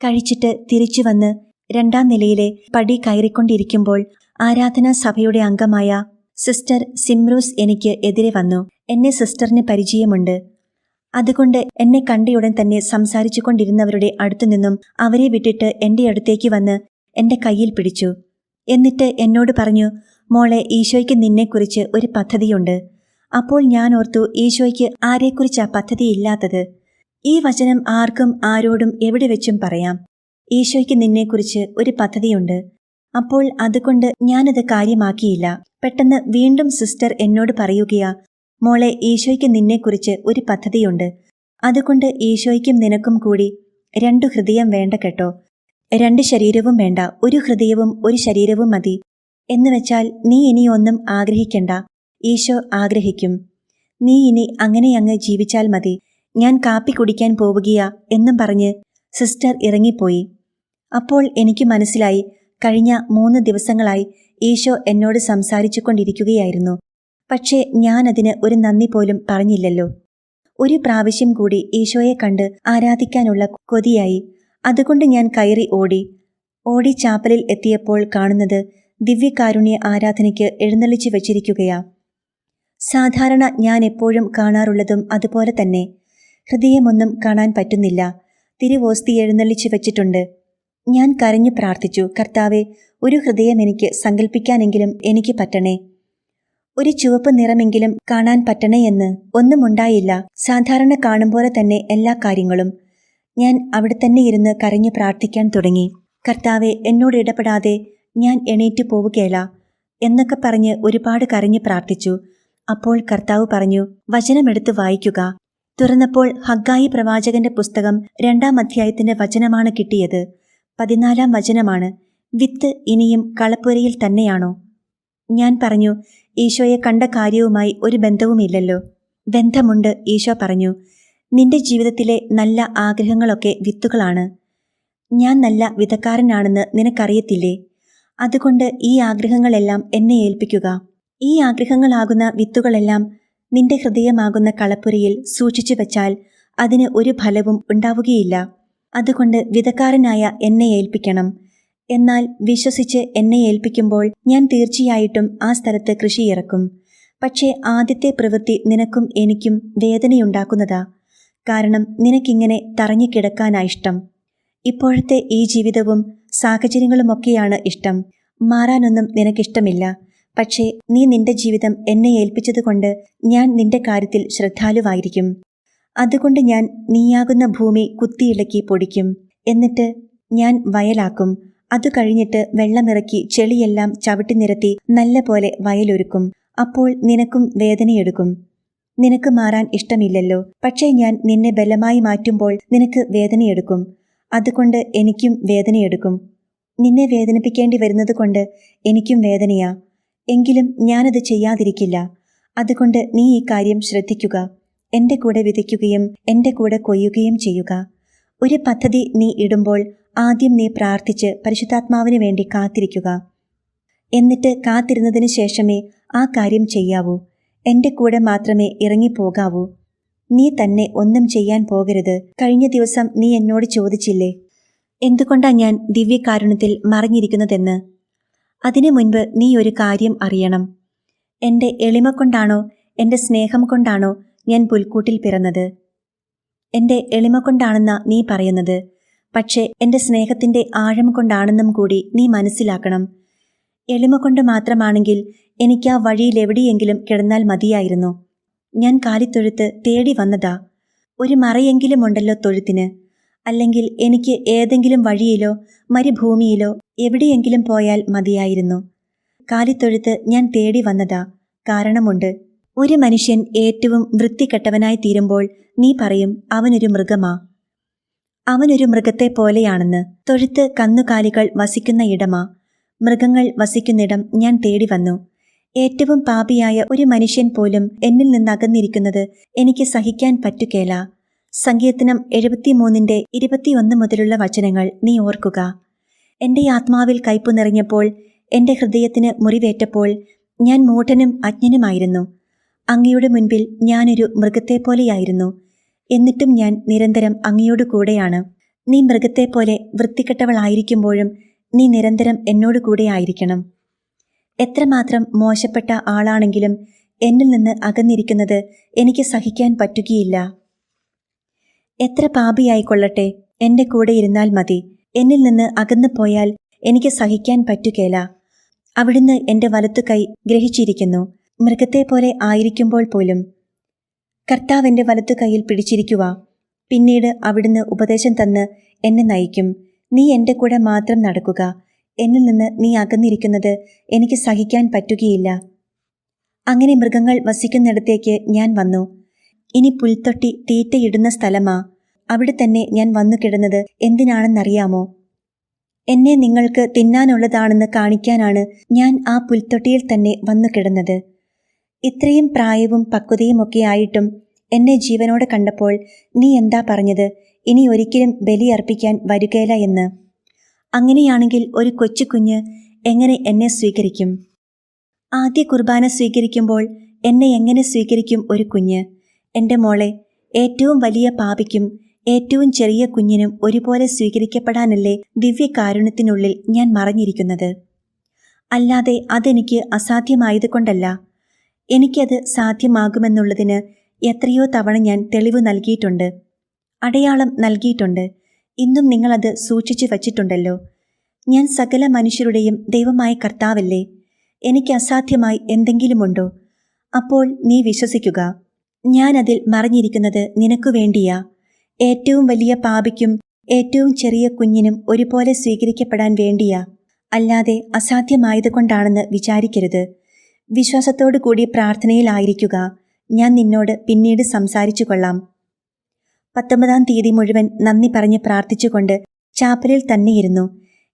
കഴിച്ചിട്ട് തിരിച്ചു വന്ന് 2ാം നിലയിലെ പടി കയറിക്കൊണ്ടിരിക്കുമ്പോൾ ആരാധനാ സഭയുടെ അംഗമായ സിസ്റ്റർ സിംറൂസ് എനിക്ക് എതിരെ വന്നു. എന്നെ സിസ്റ്ററിന് പരിചയമുണ്ട്. അതുകൊണ്ട് എന്നെ കണ്ടയുടൻ തന്നെ സംസാരിച്ചു കൊണ്ടിരുന്നവരുടെ അടുത്തുനിന്നും അവരെ വിട്ടിട്ട് എൻ്റെ അടുത്തേക്ക് വന്ന് എൻ്റെ കയ്യിൽ പിടിച്ചു. എന്നിട്ട് എന്നോട് പറഞ്ഞു, മോളെ, ഈശോയ്ക്ക് നിന്നെക്കുറിച്ച് ഒരു പദ്ധതിയുണ്ട്. അപ്പോൾ ഞാൻ ഓർത്തു, ഈശോയ്ക്ക് ആരെക്കുറിച്ചാ പദ്ധതിയില്ലാത്തത്? ഈ വചനം ആർക്കും ആരോടും എവിടെ വെച്ചും പറയാം. ഈശോയ്ക്ക് നിന്നെക്കുറിച്ച് ഒരു പദ്ധതിയുണ്ട്. അപ്പോൾ അതുകൊണ്ട് ഞാനത് കാര്യമാക്കിയില്ല. പെട്ടെന്ന് വീണ്ടും സിസ്റ്റർ എന്നോട് പറയുകയാ, മോളെ, ഈശോയ്ക്ക് നിന്നെക്കുറിച്ച് ഒരു പദ്ധതിയുണ്ട്. അതുകൊണ്ട് ഈശോയ്ക്കും നിനക്കും കൂടി 2 ഹൃദയം വേണ്ട കേട്ടോ. 2 ശരീരവും വേണ്ട, 1 ഹൃദയവും 1 ശരീരവും മതി. എന്നുവെച്ചാൽ നീ ഇനി ഒന്നും ആഗ്രഹിക്കണ്ട, ഈശോ ആഗ്രഹിക്കും. നീ ഇനി അങ്ങനെയങ്ങ് ജീവിച്ചാൽ മതി. ഞാൻ കാപ്പി കുടിക്കാൻ പോവുകയാ എന്നും പറഞ്ഞ് സിസ്റ്റർ ഇറങ്ങിപ്പോയി. അപ്പോൾ എനിക്ക് മനസ്സിലായി, കഴിഞ്ഞ 3 ദിവസങ്ങളായി ഈശോ എന്നോട് സംസാരിച്ചു കൊണ്ടിരിക്കുകയായിരുന്നു. പക്ഷേ ഞാനതിന് ഒരു നന്ദി പോലും പറഞ്ഞില്ലല്ലോ. ഒരു പ്രാവശ്യം കൂടി ഈശോയെ കണ്ട് ആരാധിക്കാനുള്ള കൊതിയായി. അതുകൊണ്ട് ഞാൻ കയറി ഓടി ചാപ്പലിൽ എത്തിയപ്പോൾ കാണുന്നത് ദിവ്യകാരുണ്യ ആരാധനയ്ക്ക് എഴുന്നള്ളിച്ചു വച്ചിരിക്കുകയാ. സാധാരണ ഞാൻ എപ്പോഴും കാണാറുള്ളതും അതുപോലെ തന്നെ. ഹൃദയമൊന്നും കാണാൻ പറ്റുന്നില്ല. തിരുവോസ്തി എഴുന്നള്ളിച്ചു വച്ചിട്ടുണ്ട്. ഞാൻ കരഞ്ഞു പ്രാർത്ഥിച്ചു, കർത്താവെ, ഒരു ഹൃദയം എനിക്ക് സങ്കല്പിക്കാനെങ്കിലും എനിക്ക് പറ്റണേ. ഒരു ചുവപ്പ് നിറമെങ്കിലും കാണാൻ പറ്റണേ എന്ന്. ഒന്നും ഉണ്ടായില്ല. സാധാരണ കാണും പോലെ തന്നെ എല്ലാ കാര്യങ്ങളും. ഞാൻ അവിടെ തന്നെ ഇരുന്ന് കരഞ്ഞു പ്രാർത്ഥിക്കാൻ തുടങ്ങി. കർത്താവെ, എന്നോട് ഇടപെടാതെ ഞാൻ എണീറ്റു പോവുകയില്ല എന്നൊക്കെ പറഞ്ഞ് ഒരുപാട് കരഞ്ഞു പ്രാർത്ഥിച്ചു. അപ്പോൾ കർത്താവ് പറഞ്ഞു, വചനമെടുത്ത് വായിക്കുക. തുറന്നപ്പോൾ ഹഗ്ഗായി പ്രവാചകന്റെ പുസ്തകം 2-ാം അധ്യായത്തിന്റെ വചനമാണ് കിട്ടിയത്. 14-ാം വചനമാണ്. വിത്ത് ഇനിയും കളപ്പുരയിൽ തന്നെയാണോ? ഞാൻ പറഞ്ഞു, ഈശോയെ കണ്ട കാര്യവുമായി ഒരു ബന്ധവുമില്ലല്ലോ. ബന്ധമുണ്ട്. ഈശോ പറഞ്ഞു, നിന്റെ ജീവിതത്തിലെ നല്ല ആഗ്രഹങ്ങളൊക്കെ വിത്തുകളാണ്. ഞാൻ നല്ല വിതക്കാരനാണെന്ന് നിനക്കറിയത്തില്ലേ? അതുകൊണ്ട് ഈ ആഗ്രഹങ്ങളെല്ലാം എന്നെ ഏൽപ്പിക്കുക. ഈ ആഗ്രഹങ്ങളാകുന്ന വിത്തുകളെല്ലാം നിന്റെ ഹൃദയമാകുന്ന കളപ്പുരയിൽ സൂക്ഷിച്ചു വച്ചാൽ അതിന് ഒരു ഫലവും ഉണ്ടാവുകയില്ല. അതുകൊണ്ട് വിതക്കാരനായ എന്നെ ഏൽപ്പിക്കണം. എന്നാൽ വിശ്വസിച്ച് എന്നെ ഏൽപ്പിക്കുമ്പോൾ ഞാൻ തീർച്ചയായിട്ടും ആ സ്ഥലത്ത് കൃഷി ഇറക്കും. പക്ഷേ ആദ്യത്തെ പ്രവൃത്തി നിനക്കും എനിക്കും വേദനയുണ്ടാക്കുന്നതാ. കാരണം നിനക്കിങ്ങനെ തറഞ്ഞുകിടക്കാനാ ഇഷ്ടം. ഇപ്പോഴത്തെ ഈ ജീവിതവും സാഹചര്യങ്ങളുമൊക്കെയാണ് ഇഷ്ടം. മാറാനൊന്നും നിനക്കിഷ്ടമില്ല. പക്ഷേ നീ നിന്റെ ജീവിതം എന്നെ ഏൽപ്പിച്ചതുകൊണ്ട് ഞാൻ നിന്റെ കാര്യത്തിൽ ശ്രദ്ധാലുവായിരിക്കും. അതുകൊണ്ട് ഞാൻ നീയാകുന്ന ഭൂമി കുത്തിയിളക്കി പൊടിക്കും. എന്നിട്ട് ഞാൻ വയലാക്കും. അതു കഴിഞ്ഞിട്ട് വെള്ളമിറക്കി ചെളിയെല്ലാം ചവിട്ടി നിരത്തി നല്ല പോലെ വയലൊരുക്കും. അപ്പോൾ നിനക്കും വേദനയെടുക്കും. നിനക്ക് മാറാൻ ഇഷ്ടമില്ലല്ലോ. പക്ഷേ ഞാൻ നിന്നെ ബലമായി മാറ്റുമ്പോൾ നിനക്ക് വേദനയെടുക്കും. അതുകൊണ്ട് എനിക്കും വേദനയെടുക്കും. നിന്നെ വേദനിപ്പിക്കേണ്ടി വരുന്നത് കൊണ്ട് എനിക്കും വേദനയാ. എങ്കിലും ഞാനത് ചെയ്യാതിരിക്കില്ല. അതുകൊണ്ട് നീ ഈ കാര്യം ശ്രദ്ധിക്കുക. എൻ്റെ കൂടെ വിതയ്ക്കുകയും എൻ്റെ കൂടെ കൊയ്യുകയും ചെയ്യുക. ഒരു പദ്ധതി നീ ഇടുമ്പോൾ ആദ്യം നീ പ്രാർത്ഥിച്ച് പരിശുദ്ധാത്മാവിന് വേണ്ടി കാത്തിരിക്കുക. എന്നിട്ട് കാത്തിരുന്നതിന് ശേഷമേ ആ കാര്യം ചെയ്യാവൂ. എൻ്റെ കൂടെ മാത്രമേ ഇറങ്ങിപ്പോകാവൂ. നീ തന്നെ ഒന്നും ചെയ്യാൻ പോകരുത്. കഴിഞ്ഞ ദിവസം നീ എന്നോട് ചോദിച്ചില്ലേ, എന്തുകൊണ്ടാ ഞാൻ ദിവ്യകാരുണ്യത്തിൽ മറിഞ്ഞിരിക്കുന്നതെന്ന്? അതിനു മുൻപ് നീ ഒരു കാര്യം അറിയണം. എൻ്റെ എളിമ കൊണ്ടാണോ എൻ്റെ സ്നേഹം കൊണ്ടാണോ ഞാൻ പുൽക്കൂട്ടിൽ പിറന്നത്? എൻ്റെ എളിമ കൊണ്ടാണെന്നാ നീ പറയുന്നത്. പക്ഷേ എൻ്റെ സ്നേഹത്തിൻ്റെ ആഴം കൊണ്ടാണെന്നും കൂടി നീ മനസ്സിലാക്കണം. എളിമ കൊണ്ട് മാത്രമാണെങ്കിൽ എനിക്ക് ആ വഴിയിൽ എവിടെയെങ്കിലും കിടന്നാൽ മതിയായിരുന്നു. ഞാൻ കാലിത്തൊഴുത്ത് തേടി വന്നതാ. ഒരു മറയെങ്കിലും ഉണ്ടല്ലോ തൊഴുത്തിന്. അല്ലെങ്കിൽ എനിക്ക് ഏതെങ്കിലും വഴിയിലോ മരുഭൂമിയിലോ എവിടെയെങ്കിലും പോയാൽ മതിയായിരുന്നു. കാലിത്തൊഴുത്ത് ഞാൻ തേടി വന്നതാ. കാരണമുണ്ട്. ഒരു മനുഷ്യൻ ഏറ്റവും വൃത്തികെട്ടവനായി തീരുമ്പോൾ നീ പറയും അവനൊരു മൃഗമാ. അവനൊരു മൃഗത്തെ പോലെയാണെന്ന്. തൊഴുത്ത് കന്നുകാലികൾ വസിക്കുന്ന ഇടമാ. മൃഗങ്ങൾ വസിക്കുന്നിടം ഞാൻ തേടി വന്നു. ഏറ്റവും പാപിയായ ഒരു മനുഷ്യൻ പോലും എന്നിൽ നിന്നകന്നിരിക്കുന്നത് എനിക്ക് സഹിക്കാൻ പറ്റുകേല. സങ്കീർത്തനം 73:21 മുതലുള്ള വചനങ്ങൾ നീ ഓർക്കുക. എന്റെ ആത്മാവിൽ കയ്പു നിറഞ്ഞപ്പോൾ, എന്റെ ഹൃദയത്തിന് മുറിവേറ്റപ്പോൾ ഞാൻ മൂഢനും അജ്ഞനുമായിരുന്നു. അങ്ങയുടെ മുൻപിൽ ഞാനൊരു മൃഗത്തെപ്പോലെയായിരുന്നു. എന്നിട്ടും ഞാൻ നിരന്തരം അങ്ങയോടു കൂടെയാണ്. നീ മൃഗത്തെപ്പോലെ വൃത്തികെട്ടവളായിരിക്കുമ്പോഴും നീ നിരന്തരം എന്നോടു കൂടെയായിരിക്കണം. എത്രമാത്രം മോശപ്പെട്ട ആളാണെങ്കിലും എന്നിൽ നിന്ന് അകന്നിരിക്കുന്നത് എനിക്ക് സഹിക്കാൻ പറ്റുകയില്ല. എത്ര പാപിയായിക്കൊള്ളട്ടെ, എന്റെ കൂടെ ഇരുന്നാൽ മതി. എന്നിൽ നിന്ന് അകന്നു പോയാൽ എനിക്ക് സഹിക്കാൻ പറ്റുകേല. അവിടുന്ന് എന്റെ വലത്തുകൈ ഗ്രഹിച്ചിരിക്കുന്നു. മൃഗത്തെപ്പോലെ ആയിരിക്കുമ്പോൾ പോലും കർത്താവിന്റെ വലത്തുകൈയിൽ പിടിച്ചിരിക്കുക. പിന്നീട് അവിടുന്ന് ഉപദേശം തന്ന് എന്നെ നയിക്കും. നീ എന്റെ കൂടെ മാത്രം നടക്കുക. എന്നിൽ നിന്ന് നീ അകന്നിരിക്കുന്നത് എനിക്ക് സഹിക്കാൻ പറ്റുകയില്ല. അങ്ങനെ മൃഗങ്ങൾ വസിക്കുന്നിടത്തേക്ക് ഞാൻ വന്നു. ഇനി പുൽത്തൊട്ടി തീറ്റയിടുന്ന സ്ഥലമാ. അവിടെ തന്നെ ഞാൻ വന്നു കിടന്നത് എന്തിനാണെന്നറിയാമോ? എന്നെ നിങ്ങൾക്ക് തിന്നാനുള്ളതാണെന്ന് കാണിക്കാനാണ് ഞാൻ ആ പുൽത്തൊട്ടിയിൽ തന്നെ വന്നു കിടന്നത്. ഇത്രയും പ്രായവും പക്വതയുമൊക്കെ ആയിട്ടും എന്നെ ജീവനോടെ കണ്ടപ്പോൾ നീ എന്താ പറഞ്ഞത്? ഇനി ഒരിക്കലും ബലിയർപ്പിക്കാൻ വരുകയില്ല എന്ന്. അങ്ങനെയാണെങ്കിൽ ഒരു കൊച്ചുകുഞ്ഞ് എങ്ങനെ എന്നെ സ്വീകരിക്കും? ആദ്യ കുർബാന സ്വീകരിക്കുമ്പോൾ എന്നെ എങ്ങനെ സ്വീകരിക്കും ഒരു കുഞ്ഞ്? എൻ്റെ മോളെ, ഏറ്റവും വലിയ പാപിക്കും ഏറ്റവും ചെറിയ കുഞ്ഞിനും ഒരുപോലെ സ്വീകരിക്കപ്പെടാനല്ലേ ദിവ്യകാരുണ്യത്തിനുള്ളിൽ ഞാൻ മറഞ്ഞിരിക്കുന്നത്. അല്ലാതെ അതെനിക്ക് അസാധ്യമായതുകൊണ്ടല്ല. എനിക്കത് സാധ്യമാകുമെന്നുള്ളതിന് എത്രയോ തവണ ഞാൻ തെളിവ് നൽകിയിട്ടുണ്ട്, അടയാളം നൽകിയിട്ടുണ്ട്. ഇന്നും നിങ്ങളത് സൂക്ഷിച്ചു വച്ചിട്ടുണ്ടല്ലോ. ഞാൻ സകല മനുഷ്യരുടെയും ദൈവമായ കർത്താവല്ലേ? എനിക്ക് അസാധ്യമായി എന്തെങ്കിലുമുണ്ടോ? അപ്പോൾ നീ വിശ്വസിക്കുക, ഞാനതിൽ മറഞ്ഞിരിക്കുന്നത് നിനക്കു വേണ്ടിയാ. ഏറ്റവും വലിയ പാപിക്കും ഏറ്റവും ചെറിയ കുഞ്ഞിനും ഒരുപോലെ സ്വീകരിക്കപ്പെടാൻ വേണ്ടിയാ. അല്ലാതെ അസാധ്യമായതുകൊണ്ടാണെന്ന് വിചാരിക്കരുത്. വിശ്വാസത്തോടു കൂടി പ്രാർത്ഥനയിലായിരിക്കുക. ഞാൻ നിന്നോട് പിന്നീട് സംസാരിച്ചു കൊള്ളാം. 19-ാം തീയതി മുഴുവൻ നന്ദി പറഞ്ഞ് പ്രാർത്ഥിച്ചുകൊണ്ട് ചാപ്പലിൽ തന്നെയിരുന്നു.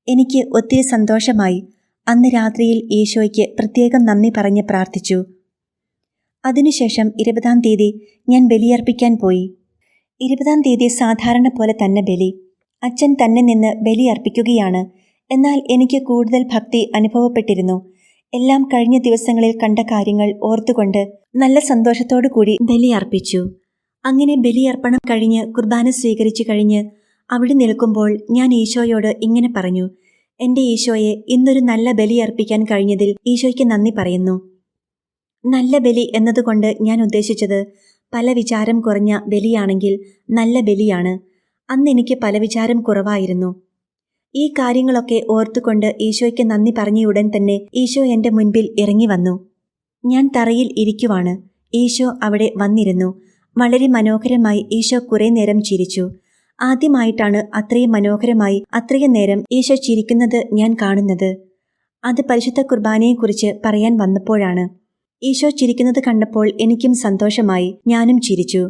എനിക്ക് ഒത്തിരി സന്തോഷമായി. അന്ന് രാത്രിയിൽ ഈശോയ്ക്ക് പ്രത്യേകം നന്ദി പറഞ്ഞ് പ്രാർത്ഥിച്ചു. അതിനുശേഷം 20-ാം തീയതി ഞാൻ ബലിയർപ്പിക്കാൻ പോയി. 20-ാം തീയതി സാധാരണ പോലെ തന്നെ ബലി. അച്ഛൻ തന്നെ നിന്ന് ബലിയർപ്പിക്കുകയാണ്. എന്നാൽ എനിക്ക് കൂടുതൽ ഭക്തി അനുഭവപ്പെട്ടിരുന്നു. എല്ലാം കഴിഞ്ഞ ദിവസങ്ങളിൽ കണ്ട കാര്യങ്ങൾ ഓർത്തുകൊണ്ട് നല്ല സന്തോഷത്തോടു കൂടി ബലിയർപ്പിച്ചു. അങ്ങനെ ബലിയർപ്പണം കഴിഞ്ഞ് കുർബാന സ്വീകരിച്ചു കഴിഞ്ഞ് അവിടെ നിൽക്കുമ്പോൾ ഞാൻ ഈശോയോട് ഇങ്ങനെ പറഞ്ഞു: എൻ്റെ ഈശോയെ, ഇന്നൊരു നല്ല ബലി അർപ്പിക്കാൻ കഴിഞ്ഞതിൽ ഈശോയ്ക്ക് നന്ദി പറയുന്നു. നല്ല ബലി എന്നതുകൊണ്ട് ഞാൻ ഉദ്ദേശിച്ചത് പല വിചാരം കുറഞ്ഞ ബലിയാണെങ്കിൽ നല്ല ബലിയാണ്. അന്ന് എനിക്ക് പല വിചാരം കുറവായിരുന്നു. ഈ കാര്യങ്ങളൊക്കെ ഓർത്തുകൊണ്ട് ഈശോയ്ക്ക് നന്ദി പറഞ്ഞ ഉടൻ തന്നെ ഈശോ എൻ്റെ മുൻപിൽ ഇറങ്ങി വന്നു. ഞാൻ തറയിൽ ഇരിക്കുവാണ്. ഈശോ അവിടെ വന്നിരുന്നു. വളരെ മനോഹരമായി ഈശോ കുറേ നേരം ചിരിച്ചു. ആദ്യമായിട്ടാണ് അത്രയും മനോഹരമായി അത്രയും നേരം ഈശോ ചിരിക്കുന്നത് ഞാൻ കാണുന്നത്. അത് പരിശുദ്ധ കുർബാനയെക്കുറിച്ച് പറയാൻ വന്നപ്പോഴാണ്. ഈശോ ചിരിക്കുന്നത് കണ്ടപ്പോൾ എനിക്കും സന്തോഷമായി. ഞാനും ചിരിച്ചു.